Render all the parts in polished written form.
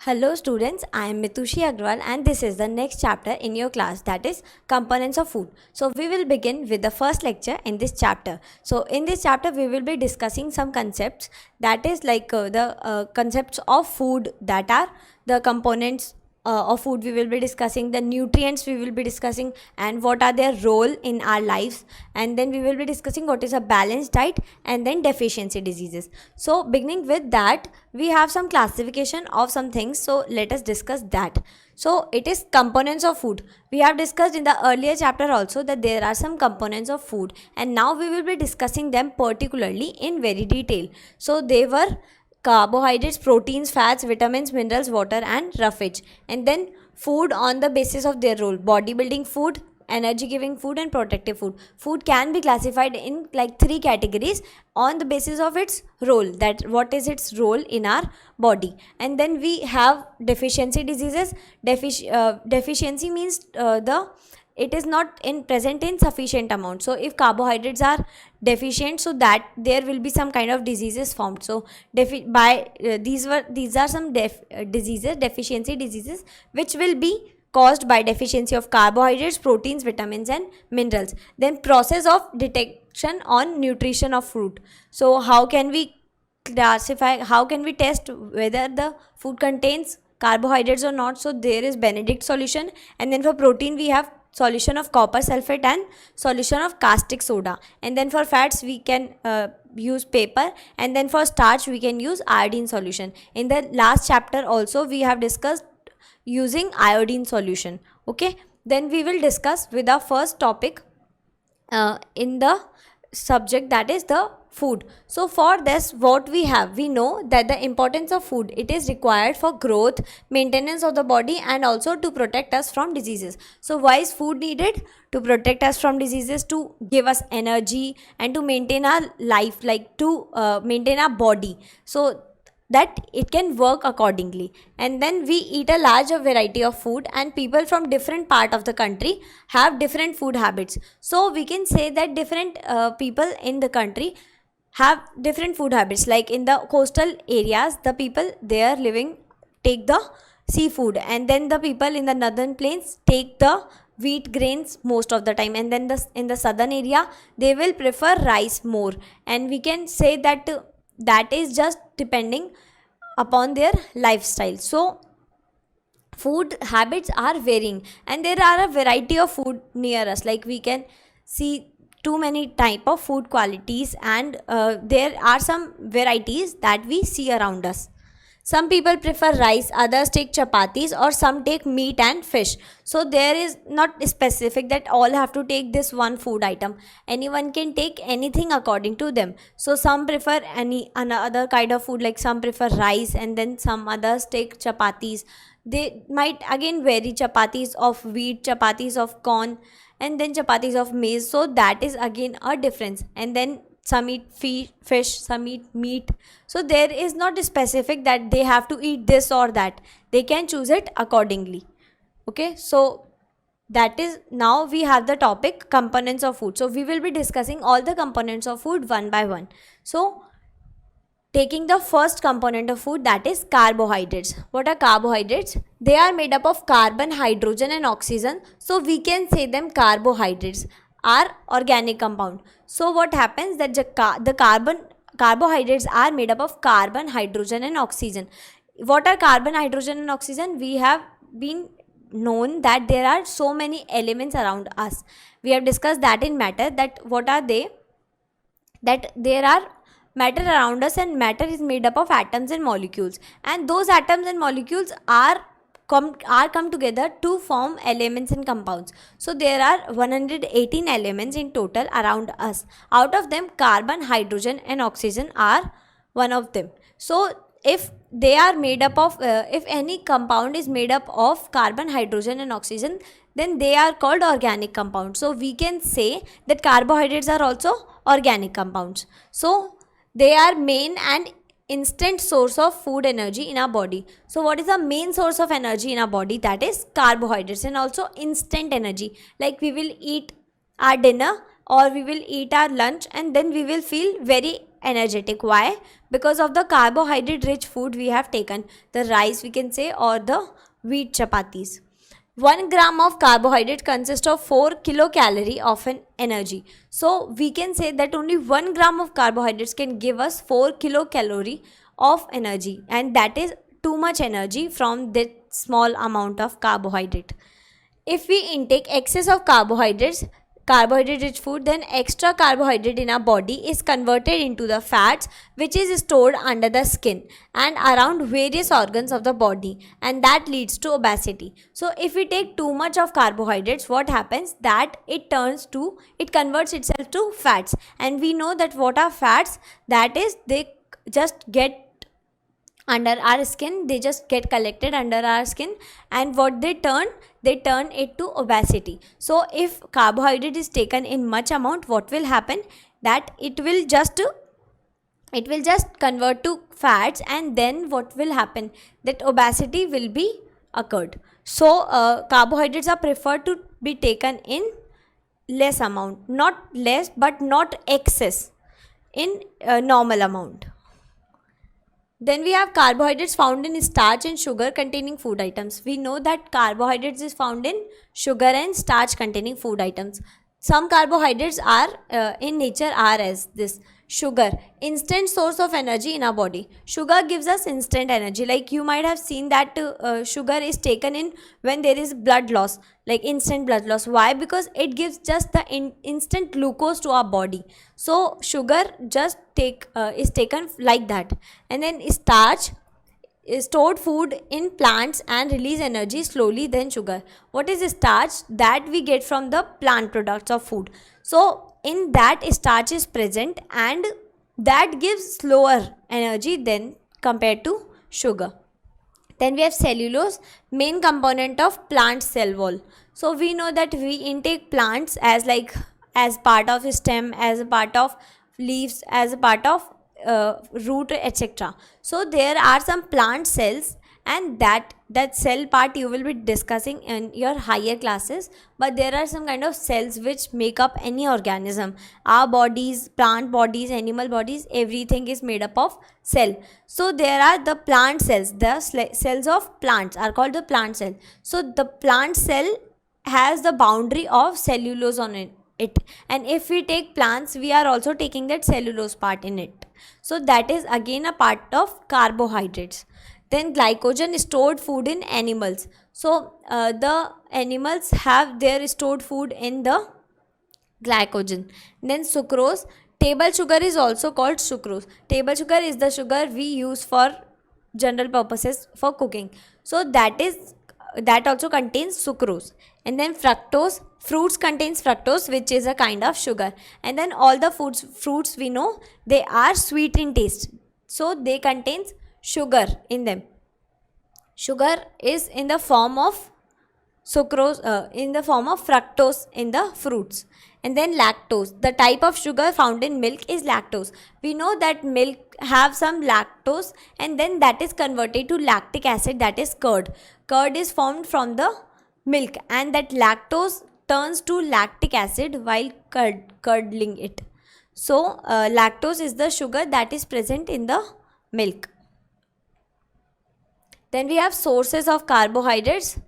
Hello students, I am Mitushi Agrawal and this is the next chapter in your class, that is components of food. So we will begin with the first lecture in this chapter. So in this chapter we will be discussing some concepts, that is like the concepts of food, that are the components of food. We will be discussing the nutrients, we will be discussing and what are their role in our lives, and then we will be discussing what is a balanced diet and then deficiency diseases. So beginning with that, we have some classification of some things, so let us discuss that. So it is components of food. We have discussed in the earlier chapter also that there are some components of food, and now we will be discussing them particularly in very detail. So they were carbohydrates, proteins, fats, vitamins, minerals, water and roughage. And then food on the basis of their role: bodybuilding food, energy giving food and protective food. Food can be classified in like 3 categories on the basis of its role, that what is its role in our body. And then we have deficiency diseases. Deficiency means it is not in present in sufficient amount. So if carbohydrates are deficient, so that there will be some kind of diseases formed. So these are some deficiency diseases which will be caused by deficiency of carbohydrates, proteins, vitamins and minerals. Then process of detection on nutrition of food. So how can we test whether the food contains carbohydrates or not? So there is Benedict solution. And then for protein we have solution of copper sulfate and solution of caustic soda. And then for fats we can use paper, and then for starch we can use iodine solution. In the last chapter also we have discussed using iodine solution. Okay, then we will discuss with our first topic in the subject, that is the food. So for this, what we know that the importance of food, it is required for growth, maintenance of the body and also to protect us from diseases. So why is food needed? To protect us from diseases, to give us energy and to maintain our life, like to maintain our body, so that it can work accordingly. And then we eat a larger variety of food, and people from different part of the country have different food habits. So we can say that different people in the country have different food habits. Like in the coastal areas, the people there living take the seafood, and then the people in the northern plains take the wheat grains most of the time, and then in the southern area they will prefer rice more. And we can say that that is just depending upon their lifestyle. So food habits are varying, and there are a variety of food near us. Like we can see too many type of food qualities, and there are some varieties that we see around us. Some people prefer rice, others take chapatis, or some take meat and fish. So there is not specific that all have to take this one food item. Anyone can take anything according to them. So some prefer another kind of food, like some prefer rice, and then some others take chapatis. They might again vary: chapatis of wheat, chapatis of corn, and then chapatis of maize. So that is again a difference. And then some eat fish, some eat meat. So there is not specific that they have to eat this or that. They can choose it accordingly. Okay, so that is, now we have the topic components of food. So we will be discussing all the components of food one by one. So taking the first component of food, that is carbohydrates. What are carbohydrates? They are made up of carbon, hydrogen and oxygen. So we can say them carbohydrates are organic compound. So what happens that the carbohydrates are made up of carbon, hydrogen and oxygen. What are carbon, hydrogen and oxygen? We have been known that there are so many elements around us. We have discussed that in matter, that what are they? That there are matter around us, and matter is made up of atoms and molecules, and those atoms and molecules are come together to form elements and compounds. So there are 118 elements in total around us. Out of them, carbon, hydrogen and oxygen are one of them. So if they are made up of if any compound is made up of carbon, hydrogen and oxygen, then they are called organic compounds. So we can say that carbohydrates are also organic compounds. So they are main and instant source of food energy in our body. So what is the main source of energy in our body? That is carbohydrates, and also instant energy. Like we will eat our dinner or we will eat our lunch, and then we will feel very energetic. Why? Because of the carbohydrate rich food we have taken, the rice we can say, or the wheat chapatis. 1 gram of carbohydrate consists of 4 kilocalorie of an energy. So we can say that only 1 gram of carbohydrates can give us 4 kilocalorie of energy, and that is too much energy from that small amount of carbohydrate. If we intake excess of carbohydrate rich food, then extra carbohydrate in our body is converted into the fats, which is stored under the skin and around various organs of the body, and that leads to obesity. So if we take too much of carbohydrates, what happens? That it converts itself to fats, and we know that what are fats? That is, they just get under our skin, they just get collected under our skin, and what they turn it to obesity. So if carbohydrate is taken in much amount, what will happen? That it will just convert to fats, and then what will happen? That obesity will be occurred. So carbohydrates are preferred to be taken in less amount, not less but not excess, in normal amount. Then we have carbohydrates found in starch and sugar containing food items. We know that carbohydrates is found in sugar and starch containing food items. Some carbohydrates are in nature are as this: sugar, instant source of energy in our body. Sugar gives us instant energy. Like you might have seen that sugar is taken in when there is blood loss, like instant blood loss. Why? Because it gives just the instant glucose to our body. So sugar just is taken like that. And then starch is stored food in plants and release energy slowly than sugar. What is starch? That we get from the plant products of food. So in that, starch is present, and that gives slower energy than compared to sugar. Then we have cellulose, main component of plant cell wall. So we know that we intake plants as part of stem, as a part of leaves, as a part of root, etc. So there are some plant cells, and that cell part you will be discussing in your higher classes. But there are some kind of cells which make up any organism. Our bodies, plant bodies, animal bodies, everything is made up of cell. So there are the plant cells. The cells of plants are called the plant cell. So the plant cell has the boundary of cellulose on it, and if we take plants, we are also taking that cellulose part in it. So that is again a part of carbohydrates. Then glycogen, stored food in animals. So the animals have their stored food in the glycogen. Then sucrose, table sugar is also called sucrose. Table sugar is the sugar we use for general purposes for cooking. So that also contains sucrose. And then fructose, fruits contains fructose, which is a kind of sugar. And then all the fruits we know, they are sweet in taste, so they contains sugar in them. Sugar is in the form of sucrose, in the form of fructose in the fruits. And then lactose, the type of sugar found in milk is lactose. We know that milk have some lactose, and then that is converted to lactic acid, that is curd. Curd is formed from the milk, and that lactose turns to lactic acid while curdling it. So lactose is the sugar that is present in the milk. Then we have sources of carbohydrates: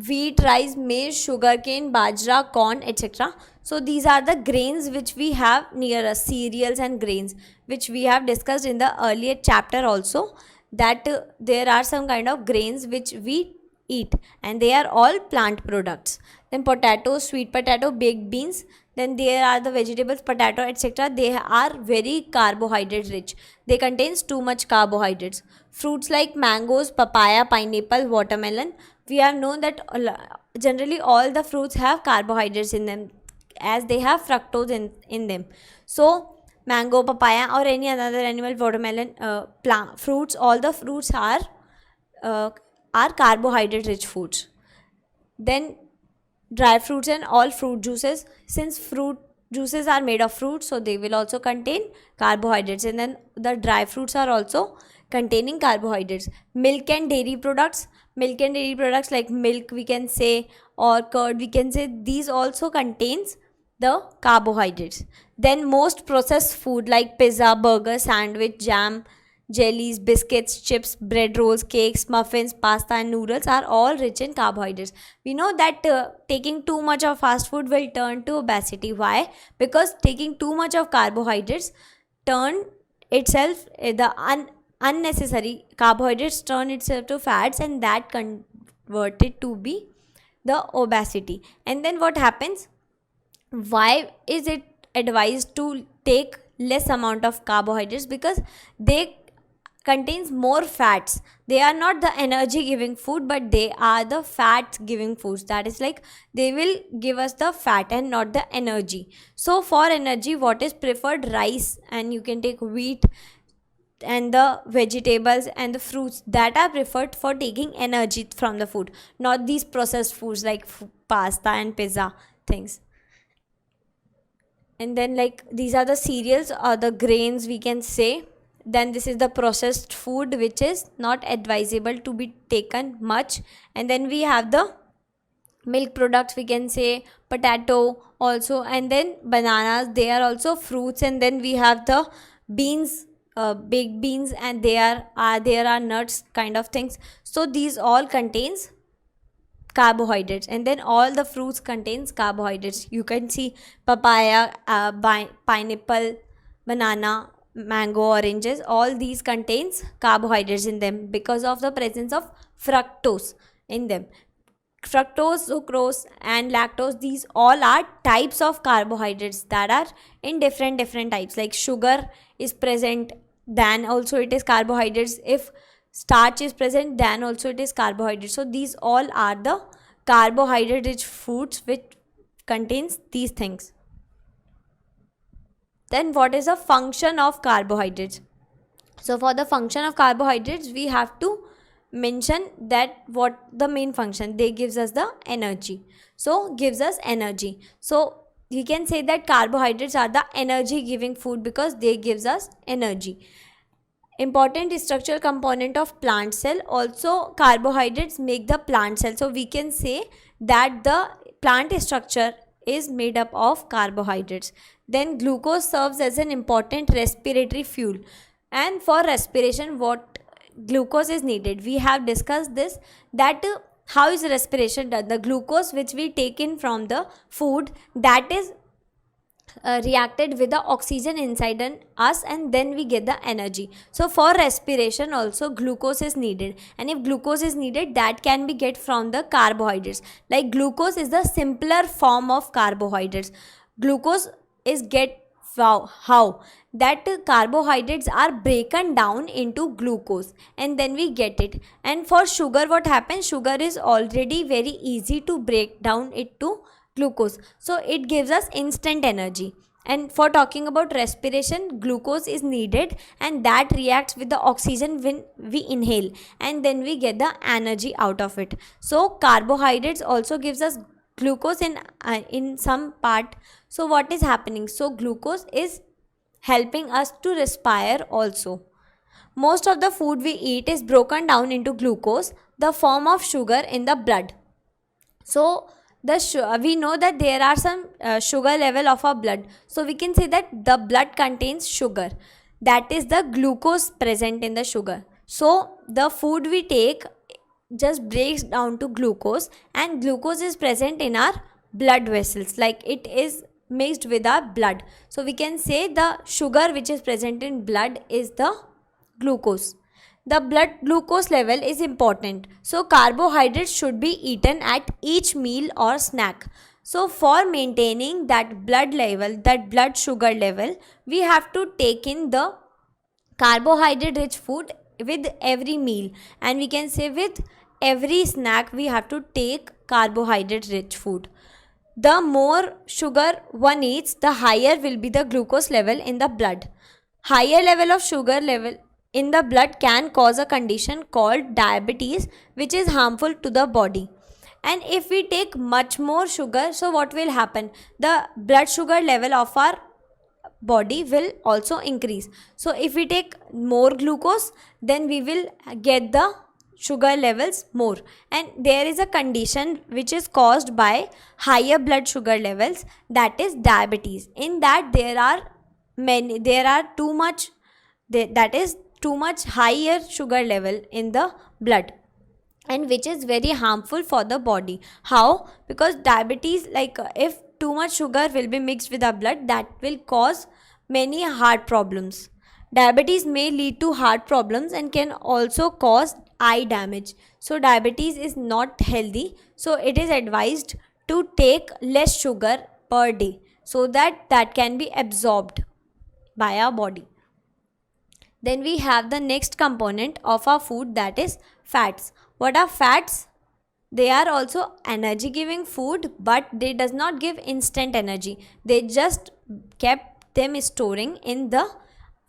wheat, rice, maize, sugarcane, bajra, corn, etc. So these are the grains which we have near us, cereals and grains, which we have discussed in the earlier chapter also, that there are some kind of grains which we eat, and they are all plant products. Then potato, sweet potato, baked beans, then there are the vegetables, potato, etc. They are very carbohydrate rich. They contains too much carbohydrates. Fruits like mangoes, papaya, pineapple, watermelon, we have known that generally all the fruits have carbohydrates in them, as they have fructose in them. So mango, papaya, or any other animal, watermelon, fruits, all the fruits are carbohydrate rich foods. Then dry fruits and all fruit juices, since fruit juices are made of fruit, so they will also contain carbohydrates, and then the dry fruits are also containing carbohydrates. Milk and dairy products like milk we can say, or curd we can say, these also contains the carbohydrates. Then most processed food like pizza, burger, sandwich, jam, jellies, biscuits, chips, bread rolls, cakes, muffins, pasta and noodles are all rich in carbohydrates. We know that taking too much of fast food will turn to obesity. Why? Because taking too much of carbohydrates turn itself unnecessary carbohydrates turn itself to fats, and that converted to be the obesity. And then what happens? Why is it advised to take less amount of carbohydrates? Because they contains more fats. They are not the energy giving food, but they are the fat giving foods. That is like they will give us the fat and not the energy. So for energy, what is preferred? Rice, and you can take wheat and the vegetables and the fruits that are preferred for taking energy from the food, not these processed foods like pasta and pizza things. And then like these are the cereals or the grains, we can say. Then this is the processed food which is not advisable to be taken much. And then we have the milk products, we can say potato also, and then bananas, they are also fruits. And then we have the beans, baked beans, and there are nuts kind of things. So these all contains carbohydrates. And then all the fruits contains carbohydrates. You can see papaya, pineapple, banana, mango, oranges, all these contains carbohydrates in them because of the presence of fructose in them. Fructose, sucrose and lactose, these all are types of carbohydrates that are in different types. Like sugar is present, then also it is carbohydrates. If starch is present, then also it is carbohydrates. So these all are the carbohydrate rich foods which contains these things. Then what is the function of carbohydrates? So for the function of carbohydrates, we have to mention that what the main function, they gives us the energy. So gives us energy. So we can say that carbohydrates are the energy giving food because they gives us energy. Important structural component of plant cell. Also carbohydrates make the plant cell. So we can say that the plant structure is made up of carbohydrates. Then glucose serves as an important respiratory fuel. And for respiration, what glucose is needed? We have discussed this, that how is respiration done? The glucose which we take in from the food, that is reacted with the oxygen inside us, and then we get the energy. So for respiration also glucose is needed, and if glucose is needed, that can be get from the carbohydrates. Like glucose is the simpler form of carbohydrates. Glucose is get how that carbohydrates are broken down into glucose, and then we get it. And for sugar, what happens? Sugar is already very easy to break down it to glucose, so it gives us instant energy. And for talking about respiration, glucose is needed, and that reacts with the oxygen when we inhale, and then we get the energy out of it. So carbohydrates also gives us glucose in some part. So what is happening? So glucose is helping us to respire also. Most of the food we eat is broken down into glucose, the form of sugar in the blood. So we know that there are some sugar level of our blood. So we can say that the blood contains sugar. That is the glucose present in the sugar. So the food we take just breaks down to glucose, and glucose is present in our blood vessels, like it is mixed with our blood. So we can say the sugar which is present in blood is the glucose. The blood glucose level is important. So carbohydrates should be eaten at each meal or snack. So for maintaining that blood level, that blood sugar level, we have to take in the carbohydrate rich food with every meal, and we can say with every snack we have to take carbohydrate rich food. The more sugar one eats, the higher will be the glucose level in the blood. Higher level of sugar level in the blood can cause a condition called diabetes, which is harmful to the body. And if we take much more sugar, so what will happen? The blood sugar level of our body will also increase. So if we take more glucose, then we will get the sugar levels more. And there is a condition which is caused by higher blood sugar levels, that is diabetes. In that there are too much, that is too much higher sugar level in the blood, and which is very harmful for the body. How? Because diabetes, if too much sugar will be mixed with our blood, that will cause many heart problems. Diabetes may lead to heart problems and can also cause eye damage. So diabetes is not healthy, so it is advised to take less sugar per day, so that can be absorbed by our body. Then we have the next component of our food, that is fats. What are fats? They are also energy giving food, but they does not give instant energy. They just kept them storing in the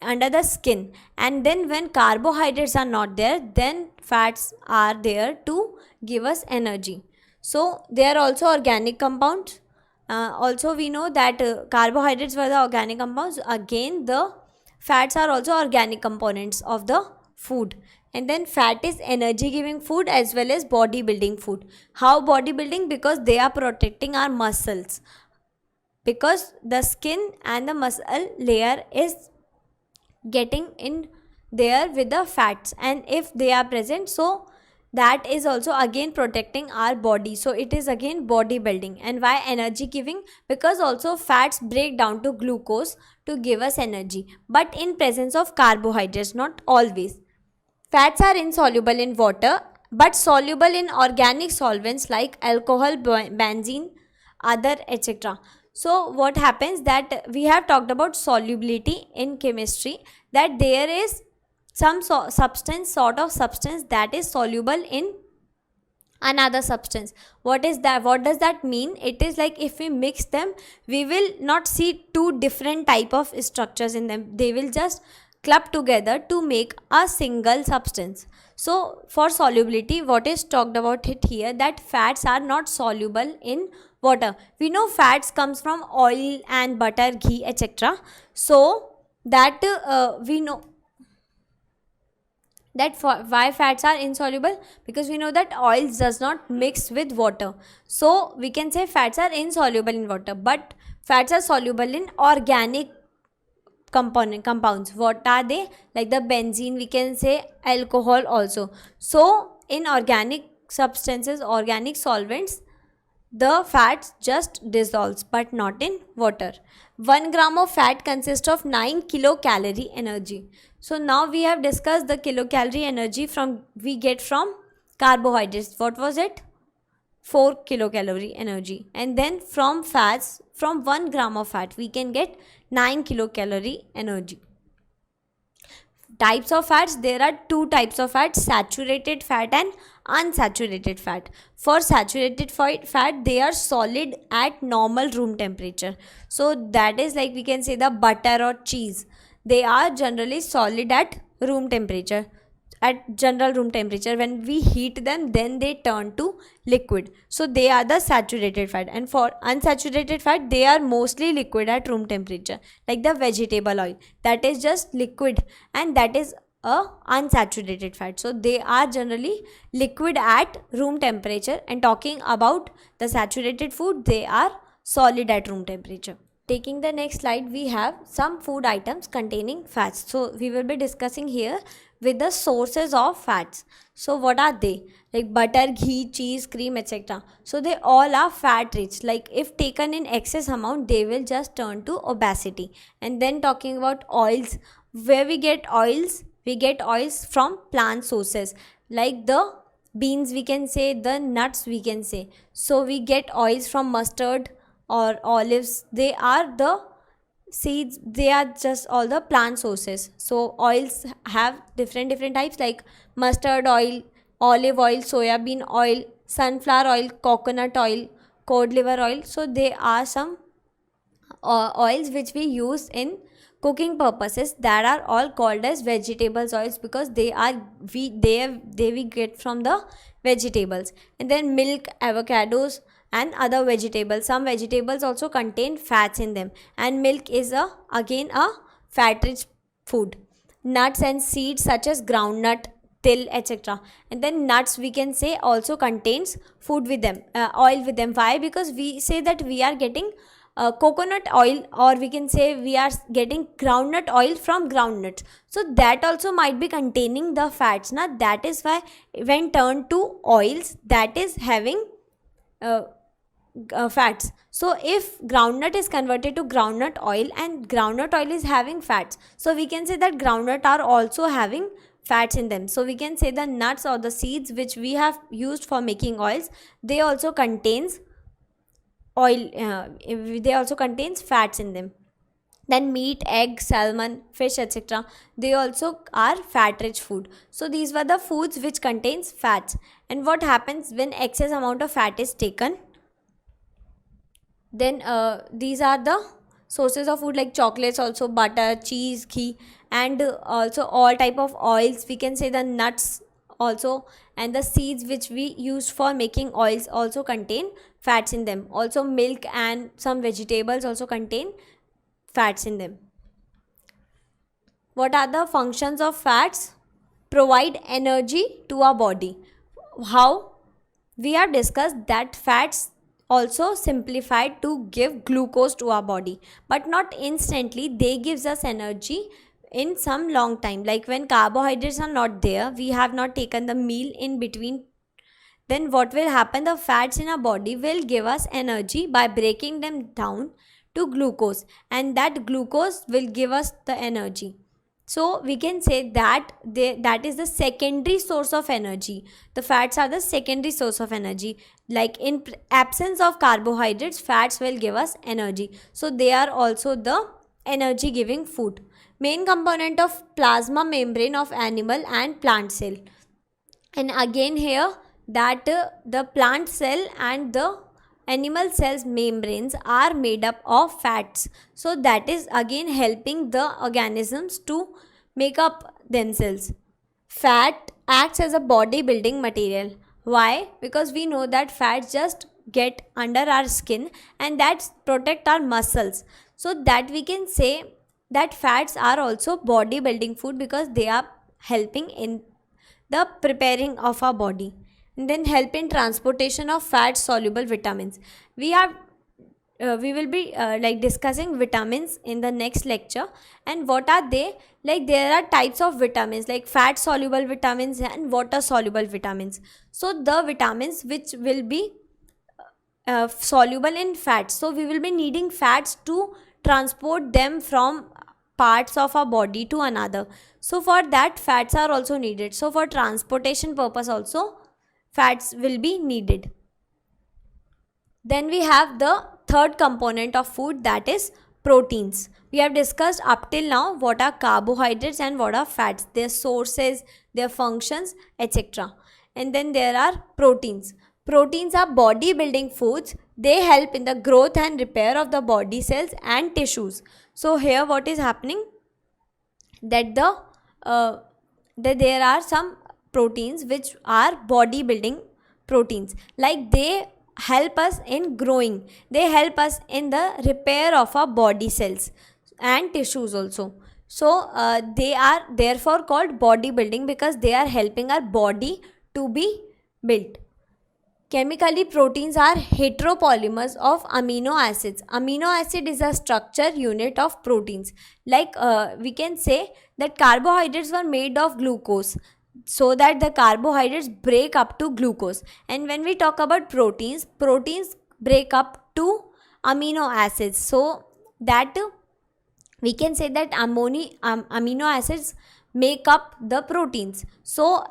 under the skin, and then when carbohydrates are not there, then fats are there to give us energy. So they are also organic compounds. Also we know that carbohydrates were the organic compounds. Again, the fats are also organic components of the food. And then fat is energy giving food as well as bodybuilding food. How bodybuilding? Because they are protecting our muscles, because the skin and the muscle layer is getting in there with the fats, and if they are present, so that is also again protecting our body. So it is again bodybuilding. And why energy giving? Because also fats break down to glucose to give us energy, but in presence of carbohydrates, not always. Fats are insoluble in water but soluble in organic solvents like alcohol, benzene, other etc. So what happens, that we have talked about solubility in chemistry, that there is some substance, sort of substance, that is soluble in another substance. What is that? What does that mean? It is like if we mix them, we will not see two different type of structures in them. They will just club together to make a single substance. So for solubility, what is talked about it here, that fats are not soluble in water. We know fats comes from oil and butter, ghee, etc. So that we know that why fats are insoluble, because we know that oils does not mix with water. So we can say fats are insoluble in water, but fats are soluble in organic compounds. What are they? Like the benzene, we can say alcohol also. So in organic substances, organic solvents, the fats just dissolves, but not in water. 1 gram of fat consists of 9 kilocalorie energy. So now we have discussed the kilocalorie energy we get from carbohydrates. What was it? 4 kilocalorie energy. And then from fats, from 1 gram of fat, we can get 9 kilocalorie energy. Types of fats, there are two types of fats, saturated fat and unsaturated fat. For saturated fat, they are solid at normal room temperature. So that is like we can say the butter or cheese. They are generally solid at room temperature. At general room temperature, when we heat them, then they turn to liquid. So they are the saturated fat. And for unsaturated fat, they are mostly liquid at room temperature, like the vegetable oil, that is just liquid, and that is a unsaturated fat. So they are generally liquid at room temperature, and talking about the saturated food, they are solid at room temperature. Taking the next slide, we have some food items containing fats. So we will be discussing here with the sources of fats. So what are they? Like butter, ghee, cheese, cream, etc. So they all are fat rich. Like if taken in excess amount, they will just turn to obesity. And then talking about oils, where we get oils? We get oils from plant sources, like the beans, we can say, the nuts, we can say. So we get oils from mustard or olives. They are the seeds, they are just all the plant sources. So oils have different types, like mustard oil, olive oil, soya bean oil, sunflower oil, coconut oil, cod liver oil. So they are some oils which we use in cooking purposes, that are all called as vegetables oils, because they we get from the vegetables. And then milk, avocados and other vegetables. Some vegetables also contain fats in them, and milk is again a fat rich food. Nuts and seeds such as groundnut, till, etc. And then nuts, we can say, also contains food with them, oil with them. Why? Because we say that we are getting coconut oil, or we can say we are getting groundnut oil from groundnuts, so that also might be containing the fats. Now that is why when turned to oils, that is having uh, fats. So if groundnut is converted to groundnut oil and groundnut oil is having fats, so we can say that groundnut are also having fats in them. So we can say the nuts or the seeds which we have used for making oils, they also contains oil, they also contains fats in them. Then meat, egg, salmon, fish, etc., they also are fat rich food. So these were the foods which contains fats. And what happens when excess amount of fat is taken? Then these are the sources of food, like chocolates, also butter, cheese, ghee, and also all type of oils. We can say the nuts also, and the seeds which we use for making oils also contain fats in them. Also milk and some vegetables also contain fats in them. What are the functions of fats? Provide energy to our body. How? We have discussed that fats also simplified to give glucose to our body, but not instantly. They gives us energy in some long time. Like when carbohydrates are not there, we have not taken the meal in between, then what will happen? The fats in our body will give us energy by breaking them down to glucose, and that glucose will give us the energy. So we can say that that is the secondary source of energy. The fats are the secondary source of energy. Like in absence of carbohydrates, fats will give us energy. So they are also the energy giving food. Main component of plasma membrane of animal and plant cell. And again here, that the plant cell and the animal cells membranes are made up of fats. So that is again helping the organisms to make up themselves. Fat acts as a bodybuilding material. Why? Because we know that fats just get under our skin and that protect our muscles. So that we can say that fats are also bodybuilding food, because they are helping in the preparing of our body. And then help in transportation of fat soluble vitamins. We will be like discussing vitamins in the next lecture. And what are they? Like there are types of vitamins, like fat soluble vitamins and water soluble vitamins. So the vitamins which will be soluble in fats, so we will be needing fats to transport them from parts of our body to another. So for that, fats are also needed. So for transportation purpose also, fats will be needed. Then we have the third component of food, that is proteins. We have discussed up till now what are carbohydrates and what are fats, their sources, their functions, etc. And then there are proteins. Proteins are body building foods. They help in the growth and repair of the body cells and tissues. So here what is happening, that that there are some proteins which are body building proteins, like they help us in growing, they help us in the repair of our body cells and tissues also. So they are therefore called body building, because they are helping our body to be built. Chemically, proteins are heteropolymers of amino acids. Amino acid is a structure unit of proteins. Like we can say that carbohydrates were made of glucose, so that the carbohydrates break up to glucose. And when we talk about proteins, proteins break up to amino acids. So that we can say that amino acids make up the proteins. So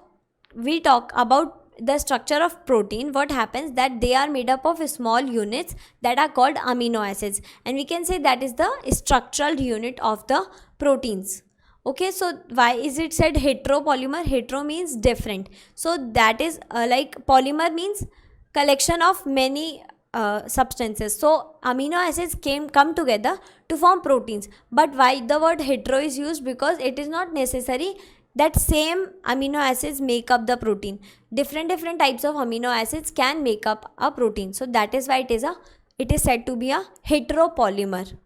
we talk about the structure of protein. What happens, that they are made up of small units that are called amino acids, and we can say that is the structural unit of the proteins. Okay, so why is it said heteropolymer? Hetero means different, so that is like polymer means collection of many substances. So amino acids come together to form proteins. But why the word hetero is used? Because it is not necessary that same amino acids make up the protein. Different types of amino acids can make up a protein. So that is why it is said to be a heteropolymer.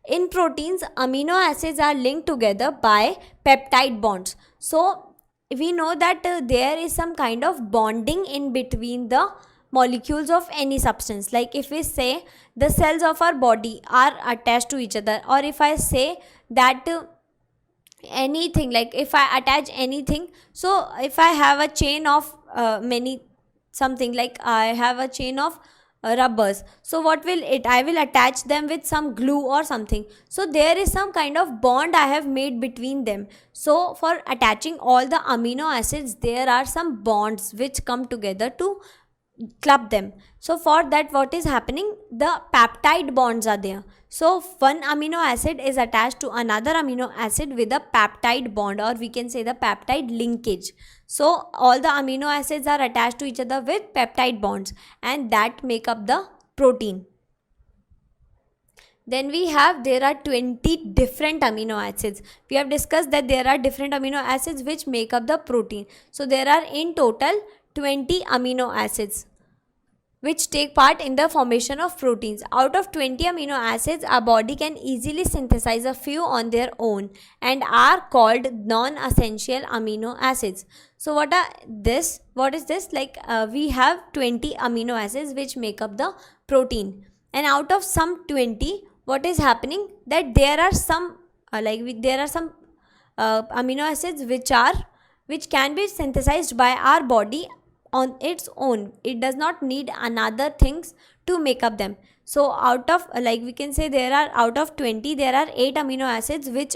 In proteins, amino acids are linked together by peptide bonds. So we know that there is some kind of bonding in between the molecules of any substance. Like if we say the cells of our body are attached to each other, or if I say that anything, like if I attach anything, so if I have a chain of many something, like I have a chain of rubbers, so what will it, I will attach them with some glue or something, so there is some kind of bond I have made between them. So for attaching all the amino acids, there are some bonds which come together to club them. So for that, what is happening, the peptide bonds are there. So one amino acid is attached to another amino acid with a peptide bond, or we can say the peptide linkage. So all the amino acids are attached to each other with peptide bonds, and that make up the protein. Then we have, there are 20 different amino acids. We have discussed that there are different amino acids which make up the protein. So there are in total 20 amino acids which take part in the formation of proteins. Out of 20 amino acids, our body can easily synthesize a few on their own and are called non-essential amino acids. So what is this? Like we have 20 amino acids which make up the protein, and out of some 20, what is happening, that there are some amino acids which can be synthesized by our body on its own. It does not need another things to make up them. So out of we can say there are, out of 20, there are 8 amino acids which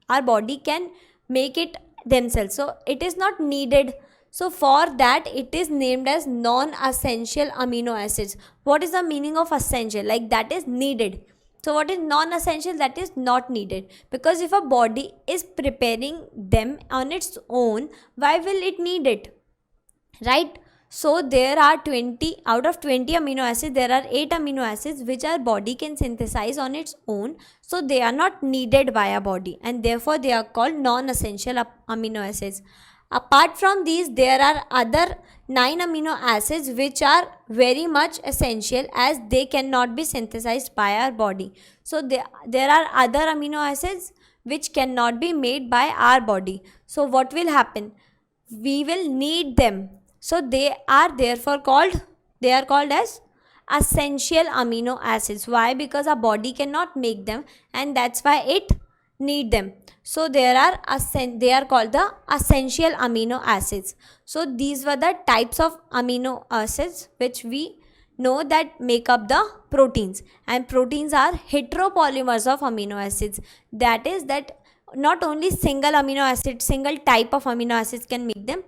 our body can make it themselves, so it is not needed. So for that, it is named as non-essential amino acids. What is the meaning of essential? Like that is needed. So what is non-essential? That is not needed, because if a body is preparing them on its own, why will it need it, right? So there are 20, out of 20 amino acids, there are 8 amino acids which our body can synthesize on its own, so they are not needed by our body, and therefore they are called non-essential amino acids. Apart from these, there are other 9 amino acids which are very much essential, as they cannot be synthesized by our body. So there are other amino acids which cannot be made by our body. So what will happen? We will need them. So they are therefore called as essential amino acids. Why? Because our body cannot make them, and that's why it need them. So they are called the essential amino acids. So these were the types of amino acids which we know that make up the proteins. And proteins are heteropolymers of amino acids. That is that not only single amino acid, single type of amino acids can make them,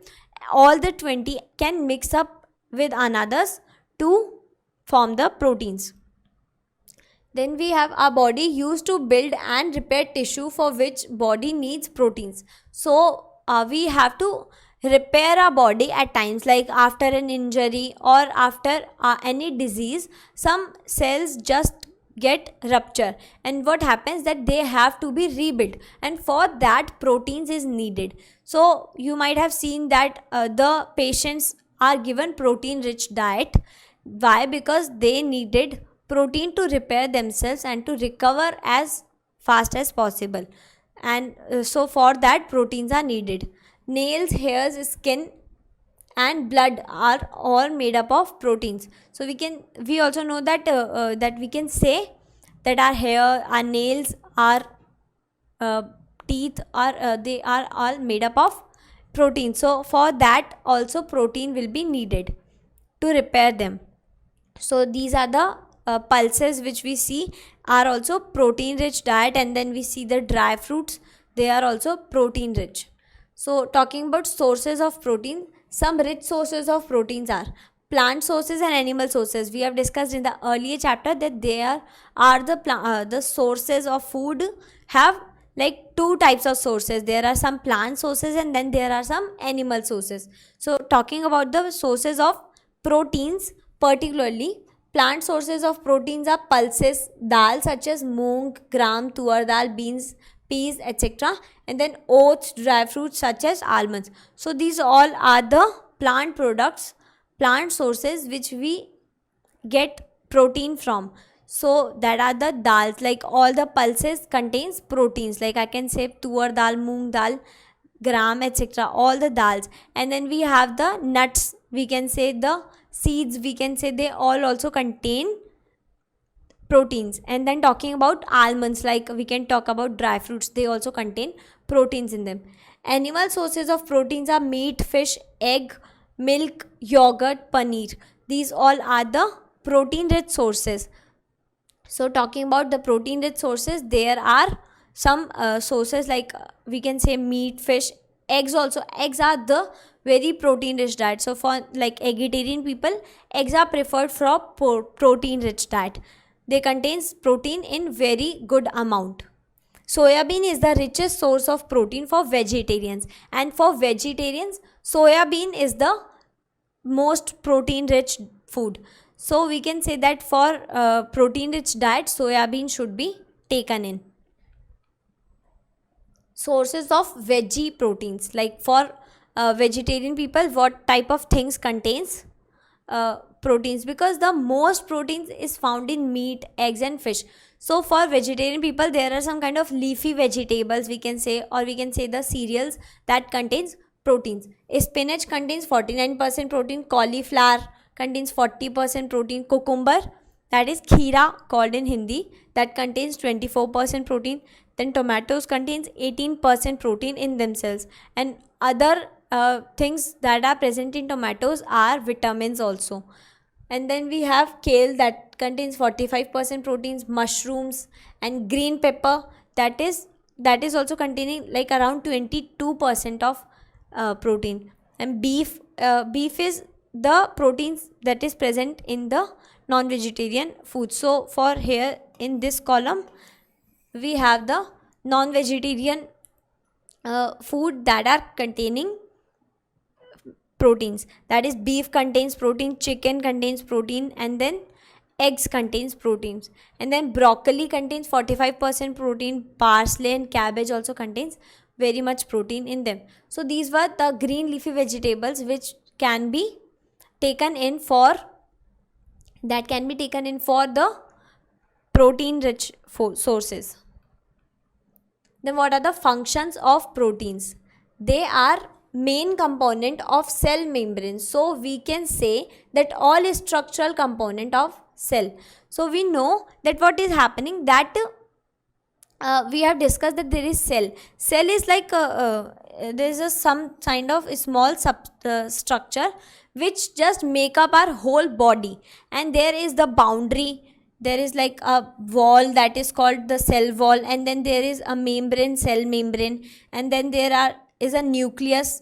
all the 20 can mix up with anothers to form the proteins. Then we have, our body used to build and repair tissue for which body needs proteins. So we have to repair our body at times, like after an injury or after any disease, some cells just get rupture, and what happens, that they have to be rebuilt, and for that proteins is needed. So you might have seen that the patients are given protein rich diet. Why? Because they needed protein to repair themselves and to recover as fast as possible, and so for that proteins are needed. Nails, hairs, skin and blood are all made up of proteins. So we also know that that we can say that our hair, our nails, our teeth are they are all made up of protein. So for that also protein will be needed to repair them. So these are the pulses which we see are also protein rich diet, and then we see the dry fruits, they are also protein rich. So talking about sources of protein, some rich sources of proteins are plant sources and animal sources. We have discussed in the earlier chapter that there are the sources of food have like two types of sources. There are some plant sources and then there are some animal sources. So talking about the sources of proteins, particularly plant sources of proteins are pulses, dal such as moong, gram, tuar dal, beans, peas, etc. And then oats, dry fruits such as almonds. So these all are the plant products, plant sources which we get protein from. So that are the dals, like all the pulses contains proteins. Like I can say tuar dal, moong dal, gram, etc., all the dals. And then we have the nuts, we can say the seeds, we can say they all also contain proteins. And then talking about almonds, like we can talk about dry fruits, they also contain proteins in them. Animal sources of proteins are meat, fish, egg, milk, yogurt, paneer. These all are the protein rich sources. So talking about the protein rich sources, there are some sources like we can say meat, fish, eggs also. Eggs are the very protein rich diet. So for like vegetarian people, eggs are preferred for protein rich diet. They contains protein in very good amount. Soya bean is the richest source of protein for vegetarians, and for vegetarians soya bean is the most protein rich food. So we can say that for protein rich diet, soya bean should be taken in. Sources of veggie proteins, like for vegetarian people, what type of things contains proteins, because the most proteins is found in meat, eggs and fish. So for vegetarian people, there are some kind of leafy vegetables, we can say, or we can say the cereals that contains proteins. Spinach contains 49% protein, cauliflower contains 40% protein, cucumber, that is kheera called in Hindi, that contains 24% protein. Then tomatoes contains 18% protein in themselves, and other things that are present in tomatoes are vitamins also. And then we have kale that contains 45% proteins, mushrooms and green pepper, that is also containing like around 22% of protein. And beef is the proteins that is present in the non-vegetarian food. So for here in this column we have the non-vegetarian food that are containing proteins, that is beef contains protein, chicken contains protein, and then eggs contains proteins. And then broccoli contains 45% protein, parsley and cabbage also contains very much protein in them. So these were the green leafy vegetables which can be taken in for the protein rich sources. Then what are the functions of proteins? They are main component of cell membrane. So we can say that all structural component of cell. So we know that what is happening, that we have discussed that there is cell is like there is some kind of small structure which just make up our whole body, and there is the boundary, there is like a wall that is called the cell wall, and then there is a membrane, cell membrane, and then is a nucleus,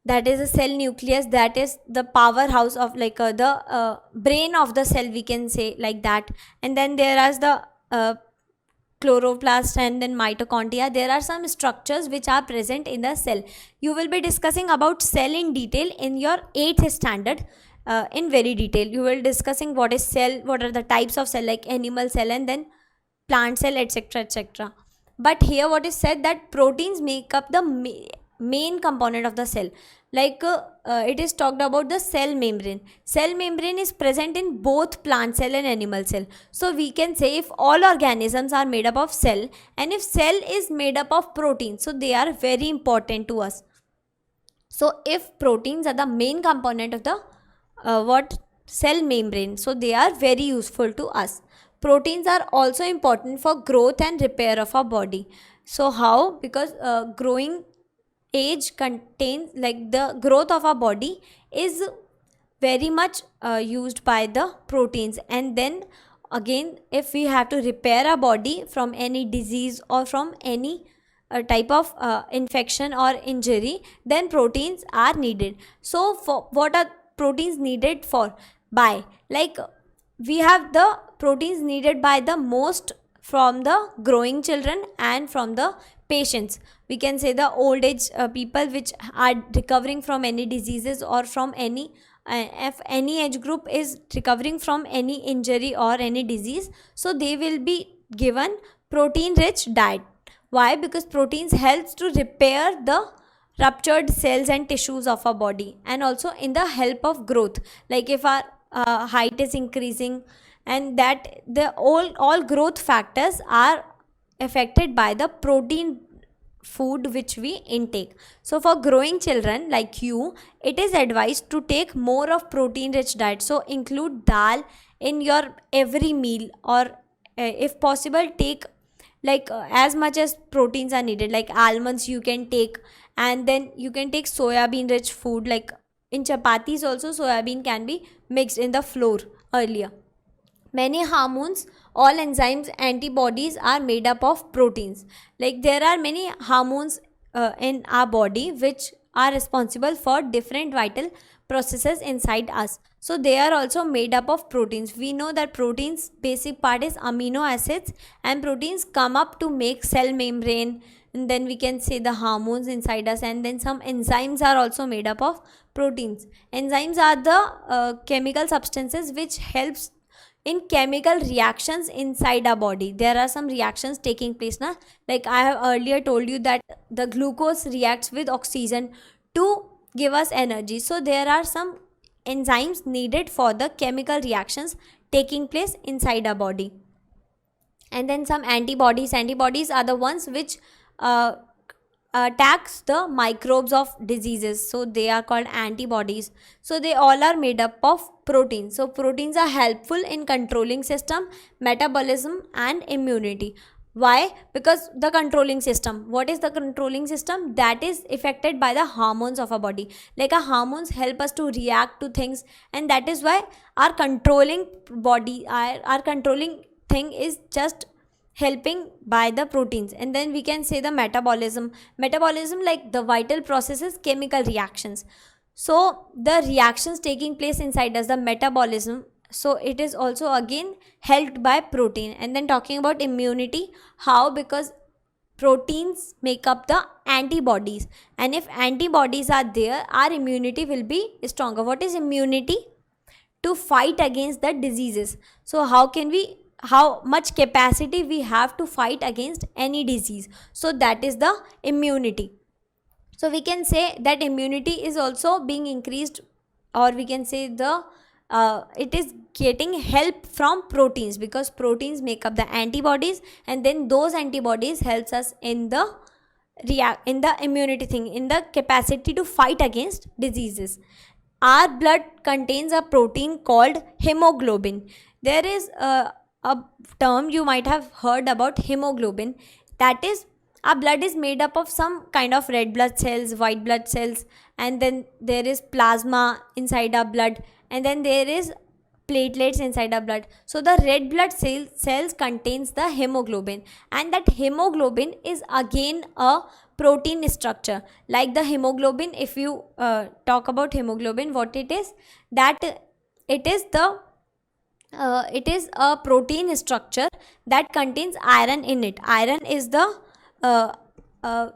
that is a cell nucleus, that is the powerhouse of like the brain of the cell, we can say like that. And then there is the chloroplast and then mitochondria. There are some structures which are present in the cell. You will be discussing about cell in detail in your 8th standard. In very detail you will discussing what is cell, what are the types of cell, like animal cell and then plant cell, etc., etc. But here what is said, that proteins make up the main component of the cell. Like it is talked about the cell membrane. Cell membrane is present in both plant cell and animal cell. So we can say if all organisms are made up of cell, and if cell is made up of protein, so they are very important to us. So if proteins are the main component of the cell membrane, so they are very useful to us. Proteins are also important for growth and repair of our body. So how? Because growing age contains, like the growth of our body is very much used by the proteins. And then again, if we have to repair our body from any disease or from any type of infection or injury, then proteins are needed. So for what are proteins needed for? By like we have the proteins needed by the most from the growing children and from the patients. We can say the old age people which are recovering from any diseases or from any if any age group is recovering from any injury or any disease, so they will be given protein rich diet. Why? Because proteins helps to repair the ruptured cells and tissues of our body, and also in the help of growth. Like if our height is increasing, and that the all growth factors are affected by the protein food which we intake. So for growing children like you, it is advised to take more of protein rich diet. So include dal in your every meal, or if possible take as much as proteins are needed, like almonds you can take, and then you can take soya bean rich food, like in chapatis also soya bean can be mixed in the flour earlier. Many hormones, all enzymes, antibodies are made up of proteins. Like there are many hormones in our body which are responsible for different vital processes inside us. So they are also made up of proteins. We know that proteins basic part is amino acids, and proteins come up to make cell membrane, and then we can say the hormones inside us, and then some enzymes are also made up of proteins. Enzymes are the chemical substances which helps in chemical reactions inside our body. There are some reactions taking place now, like I have earlier told you that the glucose reacts with oxygen to give us energy. So there are some enzymes needed for the chemical reactions taking place inside our body. And then some antibodies are the ones which uh, attacks the microbes of diseases, so they are called antibodies. So they all are made up of proteins. So proteins are helpful in controlling system, metabolism and immunity. Why? Because the controlling system, what is the controlling system? That is affected by the hormones of our body. Like our hormones help us to react to things, and that is why our controlling body, our controlling thing is just helping by the proteins. And then we can say the metabolism, like the vital processes, chemical reactions. So the reactions taking place inside us, the metabolism, so it is also again helped by protein. And then talking about immunity, how? Because proteins make up the antibodies, and if antibodies are there, our immunity will be stronger. What is immunity? To fight against the diseases. So how much capacity we have to fight against any disease, so that is the immunity. So we can say that immunity is also being increased, or we can say the it is getting help from proteins, because proteins make up the antibodies, and then those antibodies helps us in the in the immunity thing, in the capacity to fight against diseases. Our blood contains a protein called hemoglobin. There is a term you might have heard about hemoglobin. That is, our blood is made up of some kind of red blood cells, white blood cells, and then there is plasma inside our blood, and then there is platelets inside our blood. So the red blood cells contains the hemoglobin, and that hemoglobin is again a protein structure. Like the hemoglobin, if you talk about hemoglobin, what it is, that it is the it is a protein structure that contains iron in it. Iron is the uh, uh,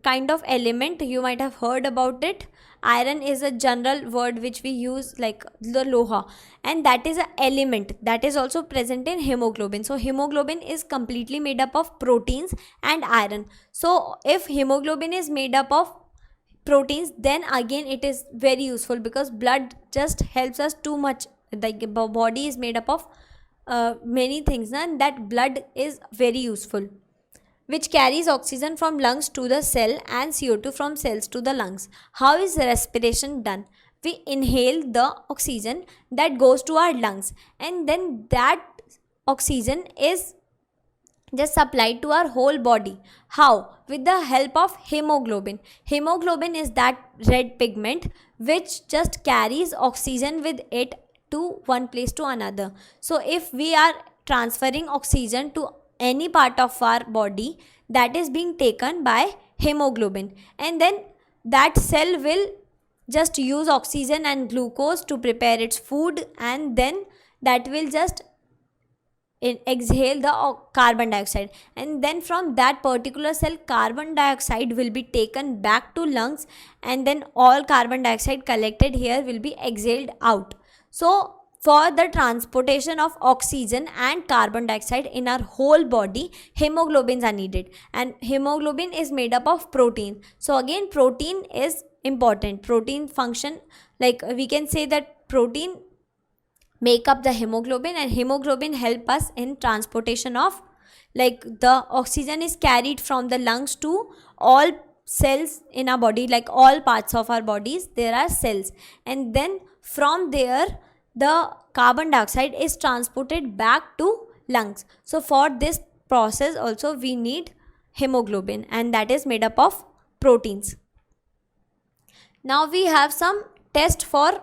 kind of element, you might have heard about it. Iron is a general word which we use, like the loha, and that is an element that is also present in hemoglobin. So hemoglobin is completely made up of proteins and iron. So if hemoglobin is made up of proteins, then again it is very useful, because blood just helps us too much. The body is made up of many things, and that blood is very useful, which carries oxygen from lungs to the cell and CO2 from cells to the lungs. How is respiration done? We inhale the oxygen that goes to our lungs, and then that oxygen is just supplied to our whole body. How? With the help of hemoglobin. Hemoglobin is that red pigment which just carries oxygen with it to one place to another. So if we are transferring oxygen to any part of our body, that is being taken by hemoglobin, and then that cell will just use oxygen and glucose to prepare its food, and then that will just exhale the carbon dioxide, and then from that particular cell carbon dioxide will be taken back to lungs, and then all carbon dioxide collected here will be exhaled out. So for the transportation of oxygen and carbon dioxide in our whole body, hemoglobins are needed, and hemoglobin is made up of protein. So again protein is important. Protein function, like we can say that protein make up the hemoglobin, and hemoglobin help us in transportation of Like the oxygen is carried from the lungs to all cells in our body, like all parts of our bodies there are cells, and then from there the carbon dioxide is transported back to lungs. So for this process also we need hemoglobin, and that is made up of proteins. Now we have some test for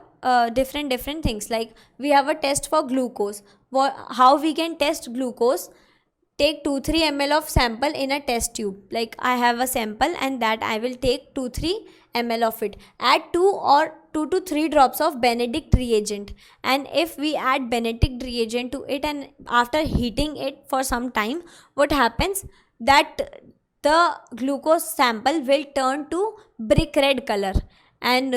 different things. Like we have a test for glucose. How we can test glucose? Take 2-3 ml of sample in a test tube. Like I have a sample and that I will take 2-3 ml of it. Add 2 to 3 drops of Benedict reagent, and if we add Benedict reagent to it and after heating it for some time, what happens that the glucose sample will turn to brick red color, and